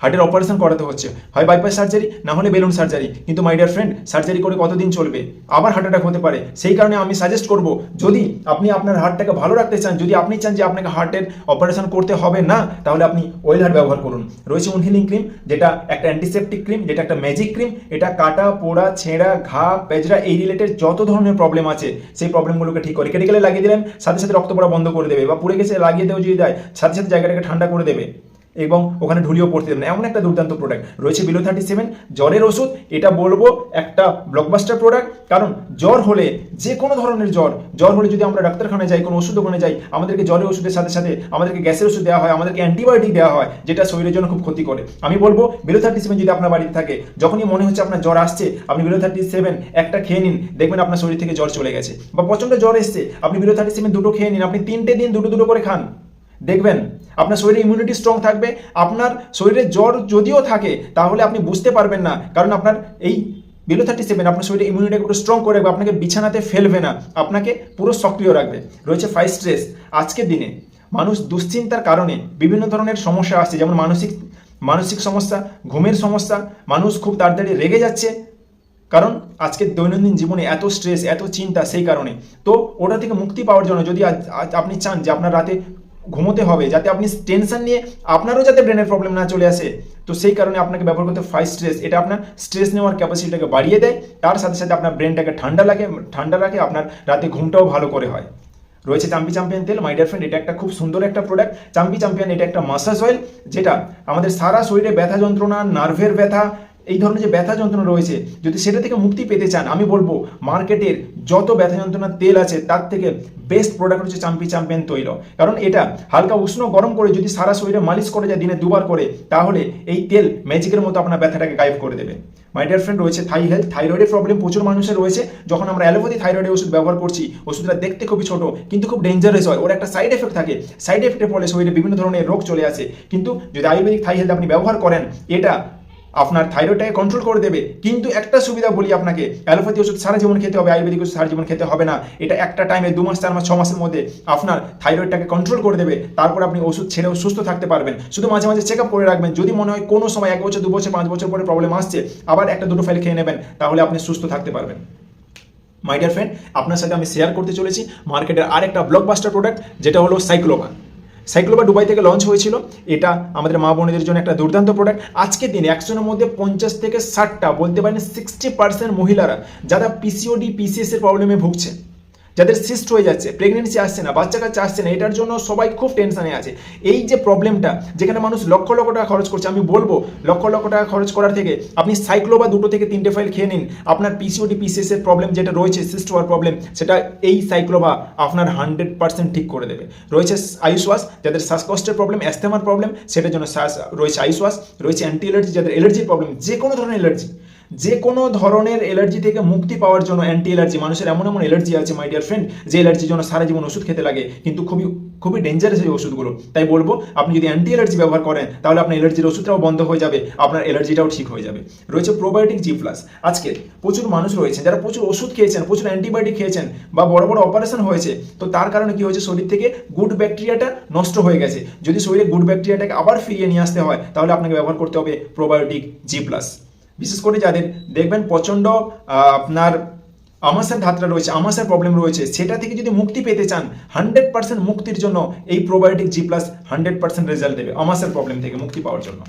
হার্টের অপারেশন করাতে হচ্ছে, হয় বাইপাস সার্জারি না হলে বেলুন সার্জারি। কিন্তু মাই ডিয়ার ফ্রেন্ড, সার্জারি করে কতদিন চলবে, আবার হার্ট অ্যাটাক হতে পারে। সেই কারণে আমি সাজেস্ট করব, যদি আপনি আপনার হার্টটাকে ভালো রাখতে চান, যদি আপনি চান যে আপনাকে হার্টের অপারেশন করতে হবে না, তাহলে আপনি ওয়েল হার্ট ব্যবহার করুন। রয়েছে উনহিলিং ক্রিম, যেটা একটা অ্যান্টিসেপটিক ক্রিম, যেটা একটা ম্যাজিক ক্রিম। এটা কাটা, পোড়া, ছেঁড়া, ঘা, পেজরা এই রিলেটেড যত ধরনের প্রবলেম আছে সেই প্রবলেমগুলোকে ঠিক করে, কেটে গেলে লাগিয়ে দিলেন সাথে সাথে রক্ত পড়া বন্ধ করে দেবে, বা পুড়ে গেছে লাগিয়ে দেওয়া যদি দেয় সাথে সাথে জায়গাটাকে ঠান্ডা করে দেবে এবং ওখানে ঢুলিও পড়তে দেবেন, এমন একটা দুর্দান্ত প্রোডাক্ট। রয়েছে বিলো 37 জ্বরের ওষুধ। এটা বলবো একটা ব্লকবাস্টার প্রোডাক্ট, কারণ জ্বর হলে, যে কোনো ধরনের জ্বর হলে যদি আমরা ডাক্তারখানায় যাই, কোনো ওষুধ দোকানে যাই, আমাদেরকে জ্বরের ওষুধের সাথে সাথে আমাদেরকে গ্যাসের ওষুধ দেওয়া হয়, আমাদেরকে অ্যান্টিবায়োটিক দেওয়া হয়, যেটা শরীরের জন্য খুব ক্ষতি করে। আমি বলবো বিলো 37 যদি আপনার বাড়িতে থাকে, যখনই মনে হচ্ছে আপনার জ্বর আসছে, আপনি বিলো 37 একটা খেয়ে নিন, দেখবেন আপনার শরীর থেকে জ্বর চলে গেছে। বা প্রচন্ড জ্বর এসছে, আপনি বিলো 37 দুটো খেয়ে নিন, আপনি 3টে দিন দুটো করে খান, দেখবেন আপনার শরীরে ইমিউনিটি স্ট্রং থাকবে। আপনার শরীরে জ্বর যদিও থাকে তাহলে আপনি বুঝতে পারবেন না, কারণ আপনার এই বিলো 37 আপনার শরীরে ইমিউনিটি পুরো স্ট্রং করে রাখবে, আপনাকে বিছানাতে ফেলবে না, আপনাকে পুরো সক্রিয় রাখবে। রয়েছে ফাইট স্ট্রেস। আজকের দিনে মানুষ দুশ্চিন্তার কারণে বিভিন্ন ধরনের সমস্যা আসছে, যেমন মানসিক সমস্যা, ঘুমের সমস্যা, মানুষ খুব তাড়াতাড়ি রেগে যাচ্ছে, কারণ আজকের দৈনন্দিন জীবনে এত স্ট্রেস, এত চিন্তা, সেই কারণে। তো ওটা থেকে মুক্তি পাওয়ার জন্য যদি আপনি চান যে আপনার রাতে ঘুমোতে হবে, যাতে আপনি টেনশন নিয়ে আপনারও যাতে ব্রেনের প্রবলেম না চলে আসে, তো সেই কারণে আপনাকে ব্যবহার করতে ফাইট স্ট্রেস। এটা আপনার স্ট্রেস নেওয়ার ক্যাপাসিটিটাকে বাড়িয়ে দেয়, তার সাথে সাথে আপনার ব্রেনটাকে ঠান্ডা রাখে, আপনার রাতে ঘুমটাও ভালো করে হয়। রয়েছে চাম্পি চ্যাম্পিয়ন তেল। মাই ডিয়ার ফ্রেন্ড, এটা একটা খুব সুন্দর একটা প্রোডাক্ট। চাম্পি চ্যাম্পিয়ন এটা একটা মাসাজ অয়েল, যেটা আমাদের সারা শরীরে ব্যথা যন্ত্রণা, নার্ভের ব্যথা, এই ধরনের যে ব্যথা যন্ত্রণা রয়েছে, যদি সেটা থেকে মুক্তি পেতে চান, আমি বলবো মার্কেটের যত ব্যথা যন্ত্রণার তেল আছে তার থেকে বেস্ট প্রোডাক্ট হচ্ছে চাম্পি চ্যাম্পিয়ন তৈল। কারণ এটা হালকা উষ্ণ গরম করে যদি সারা শরীরে মালিশ করে যায় দিনে 2বার করে, তাহলে এই তেল ম্যাজিকের মতো আপনার ব্যথাটাকে গায়েব করে দেবে। মাই ডিয়ার ফ্রেন্ড, রয়েছে থাই হেলথ। থাইরয়েডের প্রবলেম প্রচুর মানুষের রয়েছে। যখন আমরা অ্যালোপ্যাথি থাইরয়েডের ওষুধ ব্যবহার করছি, ওষুধটা দেখতে খুবই ছোট কিন্তু খুব ডেঞ্জারাস হয়, ওর একটা সাইড এফেক্ট থাকে, সাইড এফেক্টের ফলে শরীরে বিভিন্ন ধরনের রোগ চলে আসে। কিন্তু যদি আয়ুর্বেদিক থাই হেলথ আপনি ব্যবহার করেন, এটা আপনার থাইরয়েডটাকে কন্ট্রোল করে দেবে। কিন্তু একটা সুবিধা বলি আপনাকে, অ্যালোপ্যাথি ওষুধ সারা জীবন খেতে হবে, আয়ুর্বেদিক ওষুধ সারা জীবন খেতে হবে না। এটা একটা টাইমে 2 মাস 4 মাস 6 মাসের মধ্যে আপনার থাইরয়েডটাকে কন্ট্রোল করে দেবে, তারপর আপনি ওষুধ ছেড়েও সুস্থ থাকতে পারবেন। শুধু মাঝে মাঝে চেক আপ করে রাখবেন, যদি মনে হয় কোনো সময় 1 বছর 2 বছর 5 বছর পরে প্রবলেম আসছে, আবার 1-2 ফাইল খেয়ে নেবেন, তাহলে আপনি সুস্থ থাকতে পারবেন। মাই ডিয়ার ফ্রেন্ড, আপনার সাথে আমি শেয়ার করতে চলেছি মার্কেটের আরেকটা ব্লকবাস্টার প্রোডাক্ট, যেটা হলো সাইক্লোবা দুবাই থেকে লঞ্চ হয়েছিল। এটা আমাদের মা বোনেদের জন্য একটা দুর্দান্ত প্রোডাক্ট। আজকের দিনে 100 মধ্যে 50 থেকে 60টা, বলতে পারেন 60% মহিলারা যারা পিসিওডি পিসিএস এর প্রবলেমে ভুগছে, যাদের সিস্ট হয়ে যাচ্ছে, প্রেগনেন্সি আসছে না, বাচ্চা কাচ্চা আসছে না, এটার জন্য সবাই খুব টেনশনে আছে। এই যে প্রবলেমটা, যেখানে মানুষ লক্ষ লক্ষ টাকা খরচ করছে, আমি বলবো লক্ষ লক্ষ টাকা খরচ করার থেকে আপনি সাইক্লোবা 2 থেকে 3টে ফাইল খেয়ে নিন। আপনার পিসিওডি পিসিএস এর প্রবলেম যেটা রয়েছে, সিস্ট হওয়ার প্রবলেম, সেটা এই সাইক্লোবা আপনার 100% ঠিক করে দেবে। রয়েছে আইসওয়াশ, যাদের শ্বাসকষ্টের প্রবলেম, অ্যাস্থমার প্রবলেম, সেটার জন্য রয়েছে আইসওয়াশ। রয়েছে অ্যান্টি অ্যালার্জি, যাদের অ্যালার্জির প্রবলেম, যে কোনো ধরনের অ্যালার্জি, যে কোনো ধরনের অ্যালার্জি থেকে মুক্তি পাওয়ার জন্য অ্যান্টি অ্যালার্জি, মানুষের এমন এমন অ্যালার্জি আছে মাই ডিয়ার ফ্রেন্ড, যে অ্যালার্জির জন্য সারা জীবন ওষুধ খেতে লাগে, কিন্তু খুবই খুবই ডেঞ্জারাস এই ওষুধগুলো। তাই বলবো আপনি যদি অ্যান্টি অ্যালার্জি ব্যবহার করেন তাহলে আপনার অ্যালার্জির ওষুধটাও বন্ধ হয়ে যাবে, আপনার অ্যালার্জিটাও ঠিক হয়ে যাবে। রয়েছে প্রোবায়োটিক জি প্লাস। আজকে প্রচুর মানুষ রয়েছে যারা প্রচুর ওষুধ খেয়েছেন, প্রচুর অ্যান্টিবায়োটিক খেয়েছেন, বা বড় বড় অপারেশন হয়েছে, তো তার কারণে কি হয়েছে, শরীর থেকে গুড ব্যাকটেরিয়াটা নষ্ট হয়ে গেছে। যদি শরীরে গুড ব্যাকটেরিয়াটাকে আবার ফিরিয়ে নিয়ে আসতে হয় তাহলে আপনাকে ব্যবহার করতে হবে প্রোবায়োটিক জি প্লাস। বিশেষ করে যাদের দেখবেন প্রচণ্ড আপনার আমাশার ধাত্রা রয়েছে, আমাশার প্রবলেম রয়েছে, সেটা থেকে যদি মুক্তি পেতে চান 100% মুক্তির জন্য এই প্রোবায়োটিক জি প্লাস 100% রেজাল্ট দেবে আমাশার প্রবলেম থেকে মুক্তি পাওয়ার জন্য।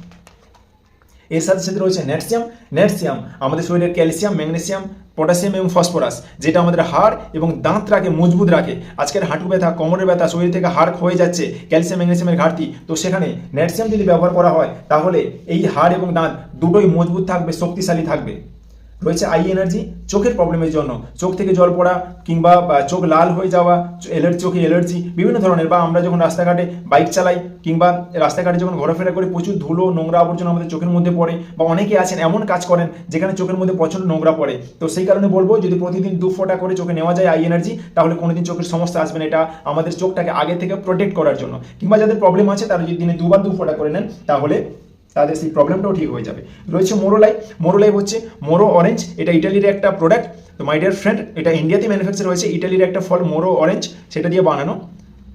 এর সাথে সাথে রয়েছে ন্যাটসিয়াম। ন্যাটসিয়াম আমাদের শরীরের ক্যালসিয়াম, ম্যাগনেসিয়াম, পটাশিয়াম এবং ফসফরাস, যেটা আমাদের হাড় এবং দাঁত রাখে, মজবুত রাখে। আজকের হাঁটু ব্যথা, কোমরের ব্যথা, শরীর থেকে হাড় ক্ষয়ে যাচ্ছে, ক্যালসিয়াম ম্যাগনেসিয়ামের ঘাটতি, তো সেখানে ন্যাটসিয়াম যদি ব্যবহার করা হয় তাহলে এই হাড় এবং দাঁত দুটোই মজবুত থাকবে, শক্তিশালী থাকবে। রয়েছে আই এনার্জি, চোখের প্রবলেমের জন্য, চোখ থেকে জল পড়া কিংবা চোখ লাল হয়ে যাওয়া, চোখে অ্যালার্জি বিভিন্ন ধরনের, বা আমরা যখন রাস্তাঘাটে বাইক চালাই কিংবা রাস্তাঘাটে যখন ঘোরাফেরা করি প্রচুর ধুলো নোংরা আবর্জনা আমাদের চোখের মধ্যে পড়ে, বা অনেকে আছেন এমন কাজ করেন যেখানে চোখের মধ্যে প্রচণ্ড নোংরা পড়ে, তো সেই কারণে বলবো যদি প্রতিদিন 2 ফোঁটা করে চোখে নেওয়া যায় আই এনার্জি তাহলে কোনোদিন চোখের সমস্যা আসবে না। এটা আমাদের চোখটাকে আগে থেকে প্রোটেক্ট করার জন্য, কিংবা যাদের প্রবলেম আছে তারা যদি দিনে 2 বার 2 ফোঁটা করে নেন তাহলে তাদের সেই প্রবলেমটাও ঠিক হয়ে যাবে। রয়েছে মোরোলাই। মোরোলাই হচ্ছে মোরো অরেঞ্জ, এটা ইটালির একটা প্রোডাক্ট। তো মাই ডিয়ার ফ্রেন্ড, এটা ইন্ডিয়াতে ম্যানুফ্যাকচার হয়েছে, ইটালির একটা ফল মোরো অরেঞ্জ, সেটা দিয়ে বানানো।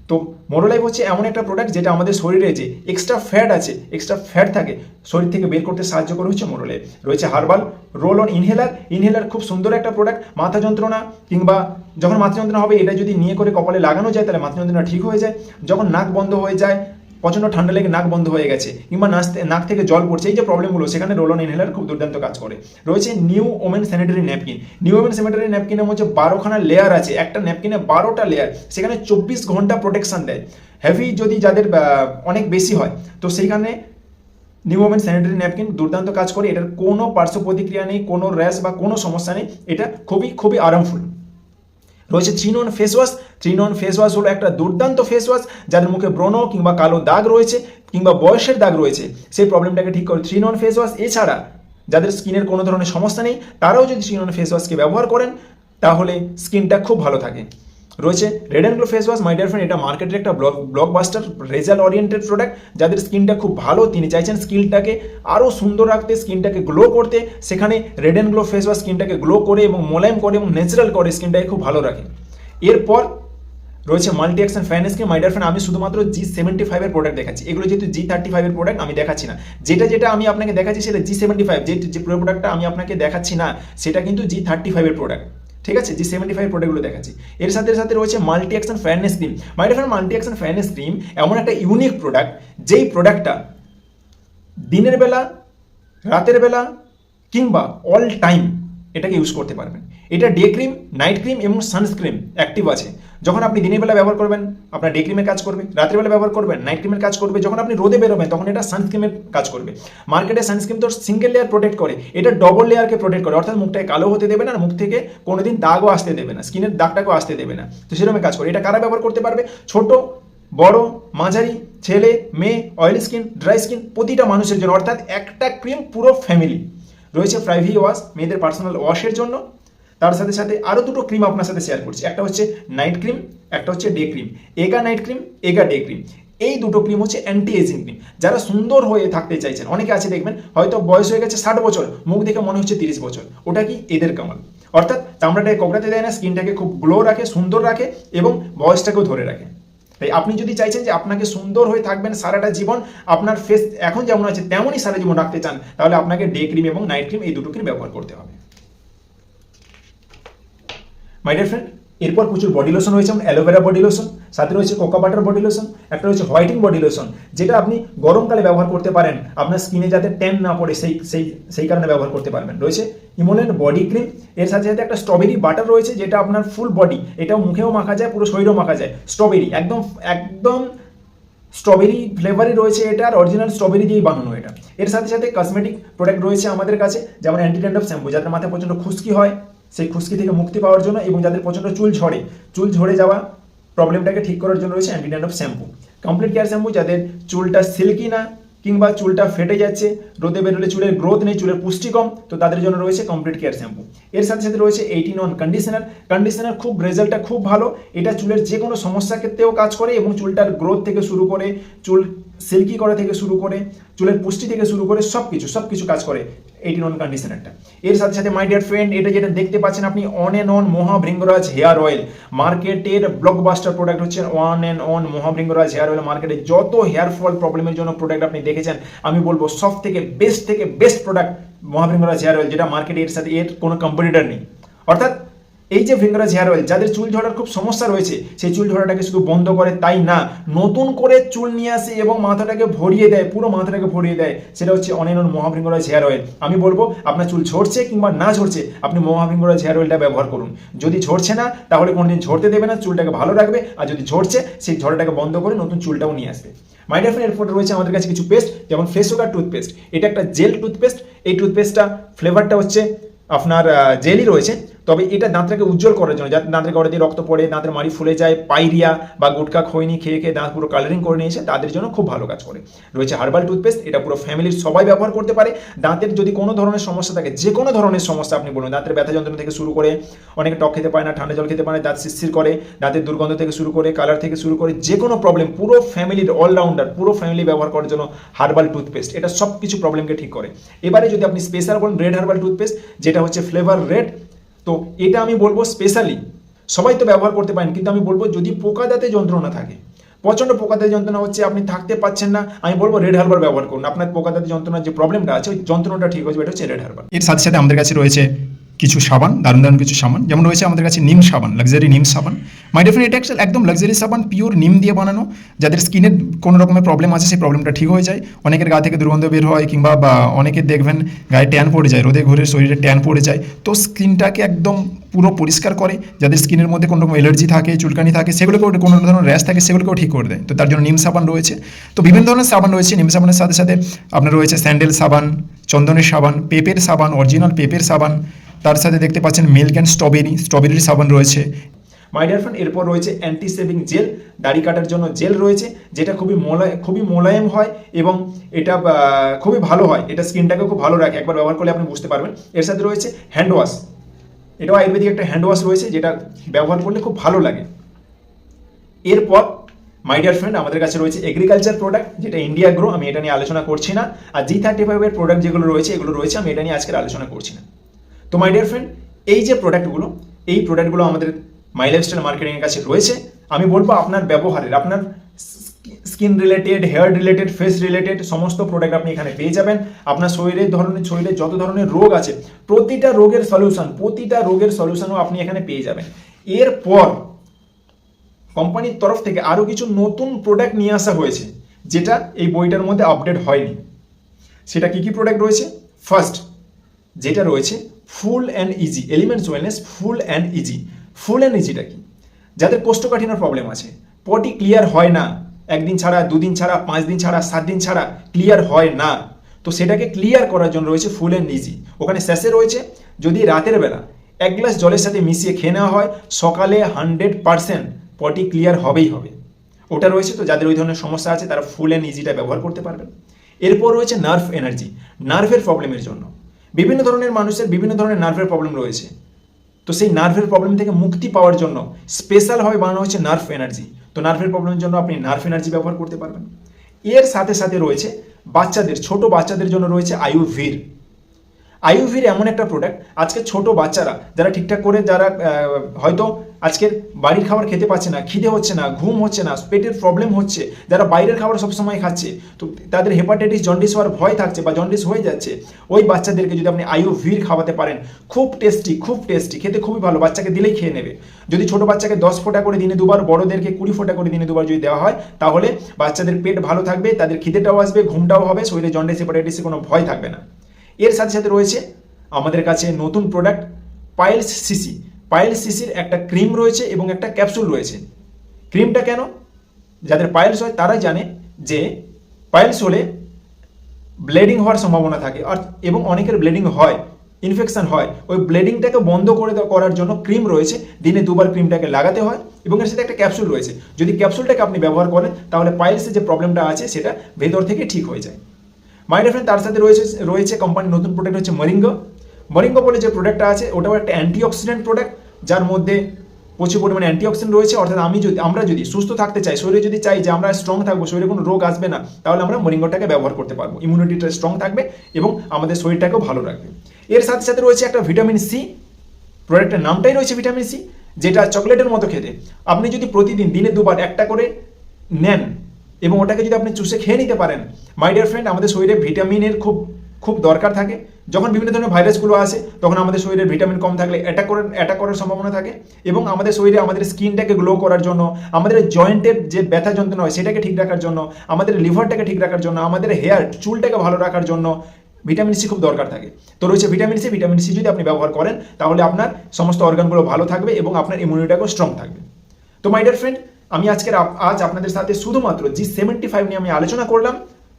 তো মোরোলাই হচ্ছে এমন একটা প্রোডাক্ট যেটা আমাদের শরীরে যে এক্সট্রা ফ্যাট আছে, এক্সট্রা ফ্যাট থাকে শরীর থেকে বের করতে সাহায্য করে হচ্ছে মোরোলাই। রয়েছে herbal roll on inhaler. Inhaler খুব সুন্দর একটা প্রোডাক্ট, মাথা যন্ত্রণা কিংবা যখন মাথা যন্ত্রণা হবে এটা যদি নিয়ে করে কপালে লাগানো যায় তাহলে মাথা যন্ত্রণা ঠিক হয়ে যায়। যখন নাক বন্ধ হয়ে যায়, প্রচণ্ড ঠান্ডা লেগে নাক বন্ধ হয়ে গেছে, কিংবা নাক থেকে জল পড়ছে, এই যে প্রবলেমগুলো, সেখানে রোল অন ইনহেলার খুব দুর্দান্ত কাজ করে। রয়েছে new women sanitary napkin. New women sanitary ন্যাপকিনের মধ্যে 12খানা লেয়ার আছে, একটা ন্যাপকিনে 12টা লেয়ার, সেখানে 24 ঘন্টা প্রোটেকশন দেয়। হেভি যদি যাদের অনেক বেশি হয় তো সেইখানে নিউ ওমেন স্যানিটারি ন্যাপকিন দুর্দান্ত কাজ করে। এটার কোনো পার্শ্ব প্রতিক্রিয়া নেই, কোনো র্যাশ বা কোনো সমস্যা নেই, এটা খুবই খুবই আরামফুল। রয়েছে 3-in-1 face wash. 3-in-1 face wash হলো একটা দুর্দান্ত ফেস ওয়াশ, যাদের মুখে ব্রণ কিংবা কালো দাগ রয়েছে কিংবা বয়সের দাগ রয়েছে সেই প্রবলেমটাকে ঠিক করে 3-in-1 ফেস ওয়াশ। এছাড়া যাদের স্কিনের কোনো ধরনের সমস্যা নেই তারাও যদি 3-in-1 ফেস ওয়াশকে ব্যবহার করেন তাহলে স্কিনটা খুব ভালো থাকে। রয়েছে red and glow face wash. My dear friend, এটা মার্কেটের একটা ব্লকবাস্টার রেজাল্ট ওরিয়েন্টেড প্রোডাক্ট। যাদের স্কিনটা খুব ভালো, তিনি চাইছেন স্কিনটাকে আরও সুন্দর রাখতে, স্কিনটাকে গ্লো করতে, সেখানে red and glow face wash স্কিনটাকে গ্লো করে এবং মোলায়েম করে এবং ন্যাচারাল করে স্কিনটাকে খুব ভালো রাখে। এরপর রয়েছে মাল্টি অ্যাকশন ফেয়ারনেস ক্রিম। মাই ডিয়ার ফ্রেন্ড, আমি শুধুমাত্র G75 এর প্রোডাক্ট দেখাচ্ছি, এগুলো যেহেতু G35 এর প্রোডাক্ট আমি দেখাচ্ছি না। যেটা আমি আপনাকে দেখাচ্ছি সেটা G75, যে প্রোডাক্টটা আমি আপনাকে দেখাচ্ছি না সেটা কিন্তু G35 এর প্রোডাক্ট, ঠিক আছে। G75 এর প্রোডাক্টগুলো দেখাচ্ছি। এর সাথে সাথে রয়েছে মাল্টি অ্যাকশন ফেয়ারনেস ক্রিম। মাই dear friend, multi action fairness cream এমন একটা ইউনিক প্রোডাক্ট, যেই প্রোডাক্টটা দিনের বেলা, রাতের বেলা কিংবা অল টাইম এটাকে ইউজ করতে পারবেন। এটা ডে ক্রিম, নাইট ক্রিম এবং সানস্ক্রিন অ্যাক্টিভ আছে। যখন আপনি দিনের বেলা ব্যবহার করবেন আপনার ডে ক্রিমের কাজ করবে, রাতের বেলা ব্যবহার করবেন নাইট ক্রিমের কাজ করবে, যখন আপনি রোদে বেরোবেন তখন এটা সানস্ক্রিনের কাজ করবে। মার্কেটে সানস্ক্রিন তো সিঙ্গেল লেয়ার প্রোটেক্ট করে, এটা ডবল লেয়ারকে প্রোটেক্ট করে, অর্থাৎ মুখটাকে কালো হতে দেবে না, আর মুখ থেকে কোনোদিন দাগও আসতে দেবে না, স্কিনের দাগটাকেও আসতে দেবে না। তো সেরকম কাজ করে। এটা কারা ব্যবহার করতে পারবে? ছোট, বড়, মাঝারি, ছেলে, মেয়ে, অয়েলি স্কিন, ড্রাই স্কিন, প্রতিটা মানুষের জন্য, অর্থাৎ একটা ক্রিম পুরো ফ্যামিলি। রয়েছে প্রাইভি ওয়াশ, মেয়েদের পার্সোনাল ওয়াশের জন্য। তার সাথে সাথে আরও দুটো ক্রিম আপনার সাথে শেয়ার করছি, একটা হচ্ছে নাইট ক্রিম, একটা হচ্ছে ডে ক্রিম। এগা নাইট ক্রিম, এগা ডে ক্রিম। এই দুটো ক্রিম হচ্ছে অ্যান্টি এজিং ক্রিম। যারা সুন্দর হয়ে থাকতে চাইছেন, অনেকে আছে দেখবেন হয়তো বয়স হয়ে গেছে 60 বছর, মুখ দেখে মনে হচ্ছে 30 বছর, ওটা কি এদের কামাল। অর্থাৎ চামড়াটাকে কোঁকড়াতে দেয় না, স্কিনটাকে খুব গ্লো রাখে, সুন্দর রাখে এবং বয়সটাকেও ধরে রাখে। তাই আপনি যদি চাইছেন যে আপনাকে সুন্দর হয়ে থাকবেন সারাটা জীবন, আপনার ফেস এখন যেমন আছে তেমনই সারা জীবন রাখতে চান, তাহলে আপনাকে ডে ক্রিম এবং নাইট ক্রিম এই দুটো ক্রিম ব্যবহার করতে হবে। মাই ডিয়ার ফ্রেন্ড, এরপর প্রচুর বডি লোশন রয়েছে, যেমন অ্যালোভেরা বডি লোশন, সাথে রয়েছে কোকো বাটার বডি লোশন, একটা রয়েছে হোয়াইটিং বডি লোশন, যেটা আপনি গরমকালে ব্যবহার করতে পারেন, আপনার স্কিনে যাতে ট্যান না পড়ে সেই কারণে ব্যবহার করতে পারবেন। রয়েছে ইমোলেন্ট বডি ক্রিম, এর সাথে সাথে একটা স্ট্রবেরি বাটার রয়েছে, যেটা আপনার ফুল বডি, এটাও মুখেও মাখা যায়, পুরো শরীরেও মাখা যায়। স্ট্রবেরি একদম স্ট্রবেরি ফ্লেভারই রয়েছে, এটা আর অরিজিনাল স্ট্রবেরি দিয়েই বানানো এটা। এর সাথে সাথে কসমেটিক প্রোডাক্ট রয়েছে আমাদের কাছে, যেমন অ্যান্টি ড্যান্ড্রফ শ্যাম্পু, যাদের মাথায় প্রচণ্ড খুশকি হয় সেই খুশকি থেকে মুক্তি পাওয়ার জন্য, এবং যাদের প্রচণ্ড চুল ঝরে যাওয়া প্রবলেমটাকে ঠিক করার জন্য রয়েছে anti dandruff shampoo. Complete care shampoo, যাদের চুলটা সিল্কি না, কিংবা চুলটা ফেটে যাচ্ছে, রোদে বেরোলে চুলের গ্রোথ নেই, চুলের পুষ্টি কম, তো তাদের জন্য রয়েছে কমপ্লিট কেয়ার শ্যাম্পু। এর সাথে সাথে রয়েছে 18 কন্ডিশনার খুব রেজাল্টটা খুব ভালো। এটা চুলের যে কোনো সমস্যা ক্ষেত্রেও কাজ করে এবং চুলটার গ্রোথ থেকে শুরু করে চুল সিল্কি করা থেকে শুরু করে চুলের পুষ্টি থেকে শুরু করে সব কিছু কাজ করে 18 কন্ডিশনারটা। এর সাথে সাথে মাই ডিয়ার ফ্রেন্ড, এটা যেটা দেখতে পাচ্ছেন আপনি on and on Mahabhringraj hair oil, মার্কেটের ব্লকবাস্টার প্রোডাক্ট হচ্ছে on and on Mahabhringraj hair oil. মার্কেটে যত হেয়ার ফল প্রবলেমের জন্য প্রোডাক্ট আপনি দেখেছেন, আমি বলবো সব থেকে best product Mahabhringraj hair oil, যেটা মার্কেটে এর সাথে এর কোনো কম্পিটিটর নেই। অর্থাৎ এই যে ভৃঙ্গরাজ হেয়ার অয়েল, যাদের চুল ঝরার খুব সমস্যা রয়েছে, সেই চুল ঝরাটাকে শুধু বন্ধ করে তাই না, নতুন করে চুল নিয়ে আসে এবং মাথাটাকে ভরিয়ে দেয়, পুরো মাথাটাকে ভরিয়ে দেয়। সেটা হচ্ছে অনিয়ন মহাভৃঙ্গরাজ হেয়ার অয়েল। আমি বলবো আপনার চুল ঝরছে কিংবা না ঝরছে, আপনি মহাভৃঙ্গরাজ হেয়ার অয়েলটা ব্যবহার করুন। যদি ঝরছে না, তাহলে কোনোদিন ঝরতে দেবে না, চুলটাকে ভালো রাখবে। আর যদি ঝরছে, সেই ঝরাটাকে বন্ধ করে নতুন চুলটাও নিয়ে আসবে। মাই ডিয়ার ফ্রেন্ড, এরপর রয়েছে আমাদের কাছে কিছু পেস্ট, যেমন ফেস সুগার টুথপেস্ট। এটা একটা জেল টুথপেস্ট। এই টুথপেস্টটা ফ্লেভারটা হচ্ছে আপনার জেলি রয়েছে, তবে এটা দাঁতটাকে উজ্জ্বল করার জন্য, যাতে দাঁতের গোড়া দিয়ে রক্ত পড়ে, দাঁতের মাড়ি ফুলে যায়, পাইরিয়া বা গুটখা খৈনি খেয়ে খেয়ে দাঁত পুরো কালারিং করে নিয়েছে, তাদের জন্য খুব ভালো কাজ করে। রয়েছে হার্বাল টুথপেস্ট। এটা পুরো ফ্যামিলির সবাই ব্যবহার করতে পারে। দাঁতের যদি কোনো ধরনের সমস্যা থাকে, যে কোনো ধরনের সমস্যা আপনি বলুন, দাঁতের ব্যথা যন্ত্রণা থেকে শুরু করে, অনেকে টক খেতে পারে না, ঠান্ডা জল খেতে পারে, দাঁত শিরশির করে, দাঁতের দুর্গন্ধ থেকে শুরু করে, কালার থেকে শুরু করে, যে কোনো প্রবলেম, পুরো ফ্যামিলির অলরাউন্ডার, পুরো ফ্যামিলি ব্যবহার করার জন্য হার্বাল টুথপেস্ট এটা সব কিছু প্রবলেমকে ঠিক করে। এবারে যদি আপনি স্পেশাল বলেন, রেড হার্বাল টুথপেস্ট, যেটা হচ্ছে ফ্লেভার রেড, তো এটা আমি বলবো স্পেশালি সবাই তো ব্যবহার করতে পারেন, কিন্তু আমি বলবো যদি পোকা দাঁতে যন্ত্রণা থাকে, প্রচণ্ড পোকা দাঁতে যন্ত্রণা হচ্ছে, আপনি থাকতে পাচ্ছেন না, আমি বলবো রেড হার্বাল ব্যবহার করুন। আপনার পোকা দাঁতে যন্ত্রণার যে প্রবলেমটা আছে, ওই যন্ত্রণাটা ঠিক হয়ে যাবে, এটা হচ্ছে রেড হার্বাল। এর সাথে সাথে আমাদের কাছে রয়েছে কিছু সাবান, দারুণ কিছু সাবান, যেমন রয়েছে আমাদের কাছে নিম সাবান, লাক্সারি নিম সাবান। মাই ডিয়ার ফ্রেন্ড, এটা একদম লাক্সারি সাবান, পিওর নিম দিয়ে বানানো। যাদের স্কিনের কোনো রকমের প্রবলেম আছে, সেই প্রবলেমটা ঠিক হয়ে যায়। অনেকের গা থেকে দুর্গন্ধ বের হয়, কিংবা অনেকের দেখবেন গায়ে ট্যান পড়ে যায়, রোদে ঘুরে শরীরে ট্যান পড়ে যায়, তো স্কিনটাকে একদম পুরো পরিষ্কার করে। যাদের স্কিনের মধ্যে কোনো রকম এলার্জি থাকে, চুলকানি থাকে, সেগুলোকেও, কোনো ধরনের র্যাশ থাকে, সেগুলোকেও ঠিক করে দেয়। তো তার জন্য নিম সাবান রয়েছে। তো বিভিন্ন ধরনের সাবান রয়েছে। নিম সাবানের সাথে সাথে আপনার রয়েছে স্যান্ডেল সাবান, চন্দনের সাবান, পেঁপের সাবান, অরিজিনাল পেঁপের সাবান। তার সাথে দেখতে পাচ্ছেন মিল্ক অ্যান্ড স্ট্রবেরির সাবান রয়েছে। মাই ডিয়ার ফ্রেন্ড, এরপর রয়েছে অ্যান্টি সেভিং জেল, দাড়ি কাটার জন্য জেল রয়েছে, যেটা খুবই মোলায়েম হয় এবং এটা খুবই ভালো হয়, এটা স্কিনটাকে খুব ভালো রাখে। একবার ব্যবহার করলে আপনি বুঝতে পারবেন। এর সাথে রয়েছে হ্যান্ড ওয়াশ, এটাও আয়ুর্বেদিক একটা হ্যান্ড ওয়াশ রয়েছে, যেটা ব্যবহার করলে খুব ভালো লাগে। এরপর মাই ডিয়ার ফ্রেন্ড, আমাদের কাছে রয়েছে এগ্রিকালচার প্রোডাক্ট, যেটা ইন্ডিয়া গ্রো, আমি এটা নিয়ে আলোচনা করছি না। আর G35 এর প্রোডাক্ট যেগুলো রয়েছে, এগুলো রয়েছে, আমি এটা নিয়ে আজকের আলোচনা করছি না। তো মাই ডিয়ার ফ্রেন্ড, এই যে প্রোডাক্টগুলো, এই প্রোডাক্টগুলো আমাদের মাই লাইফস্টাইল মার্কেটিংয়ের কাছে রয়েছে। আমি বলবো আপনার ব্যবহারের, আপনার skin related, hair related, face related সমস্ত প্রোডাক্ট আপনি এখানে পেয়ে যাবেন। আপনার শরীরে যত ধরনের রোগ আছে, প্রতিটা রোগের সলিউশনও আপনি এখানে পেয়ে যাবেন। এরপর কোম্পানির তরফ থেকে আরও কিছু নতুন প্রোডাক্ট নিয়ে আসা হয়েছে, যেটা এই বইটার মধ্যে আপডেট হয়নি। সেটা কি কি প্রোডাক্ট রয়েছে? ফার্স্ট যেটা রয়েছে full and easy elements wellness full and easy. Full and ইজিটা কি? যাদের কোষ্ঠকাঠিন্যের প্রবলেম আছে, পটি ক্লিয়ার হয় না, একদিন ছাড়া, দুদিন ছাড়া, 5 দিন ছাড়া, 7 দিন ছাড়া ক্লিয়ার হয় না, তো সেটাকে ক্লিয়ার করার জন্য রয়েছে ফুল অ্যান্ড ইজি। ওখানে শেষে রয়েছে, যদি রাতের বেলা 1 গ্লাস জলের সাথে মিশিয়ে খেয়ে নেওয়া হয়, সকালে 100% পটি ক্লিয়ার হবেই হবে। ওটা রয়েছে। তো যাদের ওই ধরনের সমস্যা আছে, তারা ফুল অ্যান্ড ইজিটা ব্যবহার করতে পারবেন। এরপর রয়েছে নার্ভ এনার্জি, নার্ভের প্রবলেমের জন্য। বিভিন্ন ধরনের মানুষের বিভিন্ন ধরনের নার্ভের প্রবলেম রয়েছে, তো সেই নার্ভের প্রবলেম থেকে মুক্তি পাওয়ার জন্য স্পেশালভাবে বানানো হচ্ছে নার্ভ এনার্জি। তো নার্ভের প্রবলেমের জন্য আপনি নার্ভ এনার্জি ব্যবহার করতে পারবেন। এর সাথে সাথে রয়েছে ছোট বাচ্চাদের জন্য রয়েছে আয়ুর্ভির। আয়ুর্ভির এমন একটা প্রোডাক্ট, আজকে ছোট বাচ্চারা যারা ঠিকঠাক করে, যারা হয়তো আজকের বাড়ির খাবার খেতে পাচ্ছে না, খিদে হচ্ছে না, ঘুম হচ্ছে না, পেটের প্রবলেম হচ্ছে, যারা বাইরের খাবার সবসময় খাচ্ছে, তো তাদের হেপাটাইটিস, জন্ডিস হওয়ার ভয় থাকছে বা জন্ডিস হয়ে যাচ্ছে, ওই বাচ্চাদেরকে যদি আপনি আয়ুর্ভির খাওয়াতে পারেন, খুব টেস্টি, খেতে খুবই ভালো, বাচ্চাকে দিলেই খেয়ে নেবে। যদি ছোট বাচ্চাকে 10 ফোঁটা করে দিনে 2 বার, বড়দেরকে 20 ফোঁটা করে দিনে 2 বার যদি দেওয়া হয়, তাহলে বাচ্চাদের পেট ভালো থাকবে, তাদের খিদেটাও আসবে, ঘুমটাও হবে, শরীরে জন্ডিস, হেপাটাইটিসের কোনো ভয় থাকবে না। এর সাথে সাথে রয়েছে আমাদের কাছে নতুন প্রোডাক্ট পাইলস সিসির একটা ক্রিম রয়েছে এবং একটা ক্যাপসুল রয়েছে। ক্রিমটা কেন? যাদের পাইলস হয় তারা জানে যে পাইলস হলে ব্লিডিং হওয়ার সম্ভাবনা থাকে, এবং অনেকের ব্লিডিং হয়, ইনফেকশন হয়। ওই ব্লিডিংটাকে বন্ধ করার জন্য ক্রিম রয়েছে, দিনে 2 বার ক্রিমটাকে লাগাতে হয়, এবং এর সাথে একটা ক্যাপসুল রয়েছে। যদি ক্যাপসুলটাকে আপনি ব্যবহার করেন, তাহলে পাইলসের যে প্রবলেমটা আছে সেটা ভেতর থেকে ঠিক হয়ে যায়। মাই ডিয়ার ফ্রেন্ড, তার সাথে রয়েছে কোম্পানির নতুন প্রোডাক্ট হচ্ছে মরিঙ্গো বলে যে প্রোডাক্টটা আছে, ওটাও একটা অ্যান্টিঅক্সিডেন্ট প্রোডাক্ট, যার মধ্যে প্রচুর পরিমাণে অ্যান্টিঅক্সিডেন্ট রয়েছে। অর্থাৎ আমরা যদি সুস্থ থাকতে চাই, শরীরে যদি চাই যে আমরা স্ট্রং থাকবো, শরীরে কোনো রোগ আসবে না, তাহলে আমরা মরিঙ্গোটাকে ব্যবহার করতে পারবো। ইমিউনিটিটা স্ট্রং থাকবে এবং আমাদের শরীরটাকেও ভালো রাখবে। এর সাথে সাথে রয়েছে একটা ভিটামিন সি, প্রোডাক্টের নামটাই রয়েছে ভিটামিন সি, যেটা চকলেটের মতো খেতে। আপনি যদি প্রতিদিন দিনে 2 বার একটা করে নেন এবং ওটাকে যদি আপনি চুষে খেয়ে নিতে পারেন, মাই ডিয়ার ফ্রেন্ড, আমাদের শরীরে ভিটামিনের খুব দরকার থাকে। যখন বিভিন্ন ধরনের ভাইরাসগুলো আসে, তখন আমাদের শরীরে ভিটামিন কম থাকলে অ্যাটাক করার সম্ভাবনা থাকে। এবং আমাদের শরীরে আমাদের স্কিনটাকে গ্লো করার জন্য, আমাদের জয়েন্টের যে ব্যথা যন্ত্রণা হয় সেটাকে ঠিক রাখার জন্য, আমাদের লিভারটাকে ঠিক রাখার জন্য, আমাদের চুলটাকে ভালো রাখার জন্য ভিটামিন সি খুব দরকার থাকে। তো রয়েছে ভিটামিন সি যদি আপনি ব্যবহার করেন, তাহলে আপনার সমস্ত অর্গানগুলো ভালো থাকবে এবং আপনার ইমিউনিটিটাও স্ট্রং থাকবে। তো মাই ডিয়ার ফ্রেন্ড, আমি আজ আপনাদের সাথে শুধুমাত্র G75 নিয়ে আমি আলোচনা করলাম।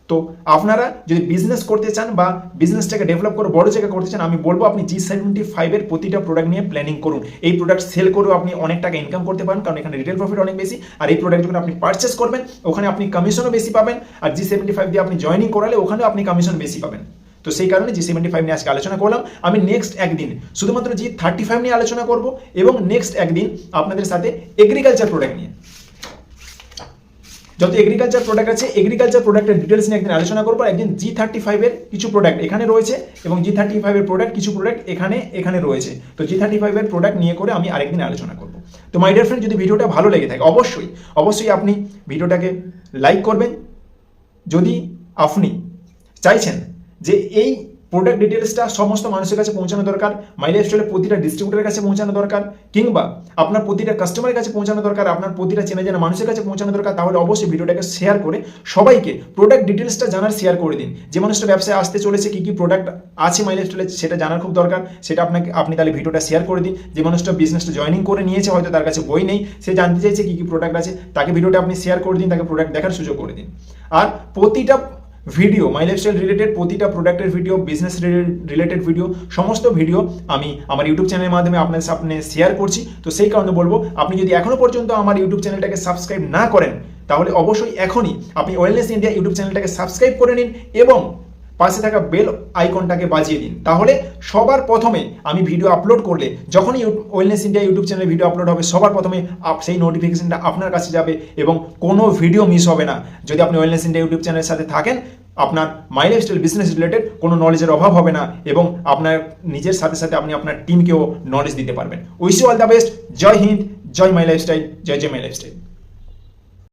তো আপনারা যদি বিজনেস করতে চান বা বিজনেসটাকে ডেভেলপ করে বড় জায়গা করতে চান, আমি বলবো আপনি G75 এর প্রতিটা প্রোডাক্ট নিয়ে প্ল্যানিং করুন। এই প্রোডাক্ট সেল করেও আপনি অনেক টাকা ইনকাম করতে পারেন, কারণ এখানে রিটেল প্রফিট অনেক বেশি। আর এই প্রোডাক্ট যখন আপনি পারচেস করবেন, ওখানে আপনি কমিশনও বেশি পাবেন। আর G75 দিয়ে আপনি জয়েনিং করালে ওখানেও আপনি কমিশন বেশি পাবেন। তো সেই কারণে G75 নিয়ে আজকে আলোচনা করলাম। আমি নেক্সট একদিন শুধুমাত্র G35 নিয়ে আলোচনা করব এবং নেক্সট একদিন আপনাদের সাথে এগ্রিকালচার প্রোডাক্ট নিয়ে, যত এগ্রিকালচার প্রোডাক্ট আছে, এগ্রিকালচার প্রোডাক্টের ডিটেলস নিয়ে একদিন আলোচনা করবো। একদিন G35 এর কিছু প্রোডাক্ট এখানে রয়েছে এবং G35 এর প্রোডাক্ট কিছু প্রোডাক্ট এখানে রয়েছে। তো G35 এর প্রোডাক্ট নিয়ে করে আমি আরেকদিন আলোচনা করব। তো মাই ডিয়ার ফ্রেন্ড, যদি ভিডিওটা ভালো লেগে থাকে অবশ্যই আপনি ভিডিওটাকে লাইক করবেন। যদি আপনি চাইছেন যে এই প্রোডাক্ট ডিটেলসটা সমস্ত মানুষের কাছে পৌঁছানো দরকার, মাই লাইফস্টাইলের প্রতিটা ডিস্ট্রিবিউটরের কাছে পৌঁছানো দরকার, কিংবা আপনার প্রতিটা কাস্টমারের কাছে পৌঁছানো দরকার, আপনার প্রতিটা চেনা জানা মানুষের কাছে পৌঁছানো দরকার, তাহলে অবশ্যই ভিডিওটাকে শেয়ার করে সবাইকে প্রোডাক্ট ডিটেলসটা জানার শেয়ার করে দিন। যে মানুষটা ব্যবসায় আসতে চলেছে, কী প্রোডাক্ট আছে মাই লাইফস্টাইলে সেটা জানার খুব দরকার, সেটা আপনি তাহলে ভিডিওটা শেয়ার করে দিন। যে মানুষটা বিজনেসটা জয়েনিং করে নিয়েছে, হয়তো তার কাছে বই নেই, সে জানতে চাইছে কী প্রোডাক্ট আছে, তাকে ভিডিওটা আপনি শেয়ার করে দিন, তাকে প্রোডাক্ট দেখার সুযোগ করে দিন। আর প্রতিটা ভিডিও, মাই লাইফস্টাইল রিলেটেড প্রতিটা প্রোডাক্টের ভিডিও, বিজনেস রিলেটেড ভিডিও, সমস্ত ভিডিও আমি আমার ইউটিউব চ্যানেলের মাধ্যমে আপনাদের সামনে শেয়ার করছি। তো সেই কারণে বলবো, আপনি যদি এখনো পর্যন্ত আমার ইউটিউব চ্যানেলটাকে সাবস্ক্রাইব না করেন, তাহলে অবশ্যই এখনই আপনি ওয়েলনেস ইন্ডিয়া ইউটিউব চ্যানেলটাকে সাবস্ক্রাইব করে নিন এবং পাশে থাকা বেল আইকনটাকে বাজিয়ে দিন। তাহলে সবার প্রথমে আমি ভিডিও আপলোড করলে, যখনই ওয়েলনেস ইন্ডিয়া ইউটিউব চ্যানেলে ভিডিও আপলোড হবে, সবার প্রথমে সেই নোটিফিকেশনটা আপনার কাছে যাবে এবং কোনো ভিডিও মিস হবে না। যদি আপনি ওয়েলনেস ইন্ডিয়া ইউটিউব চ্যানেলের সাথে থাকেন, আপনার মাই লাইফস্টাইল বিজনেস রিলেটেড কোনো নলেজের অভাব হবে না এবং আপনার নিজের সাথে সাথে আপনি আপনার টিমকেও নলেজ দিতে পারবেন। Wish you all the best. জয় হিন্দ, জয় মাই লাইফস্টাইল, জয় মাই লাইফস্টাইল।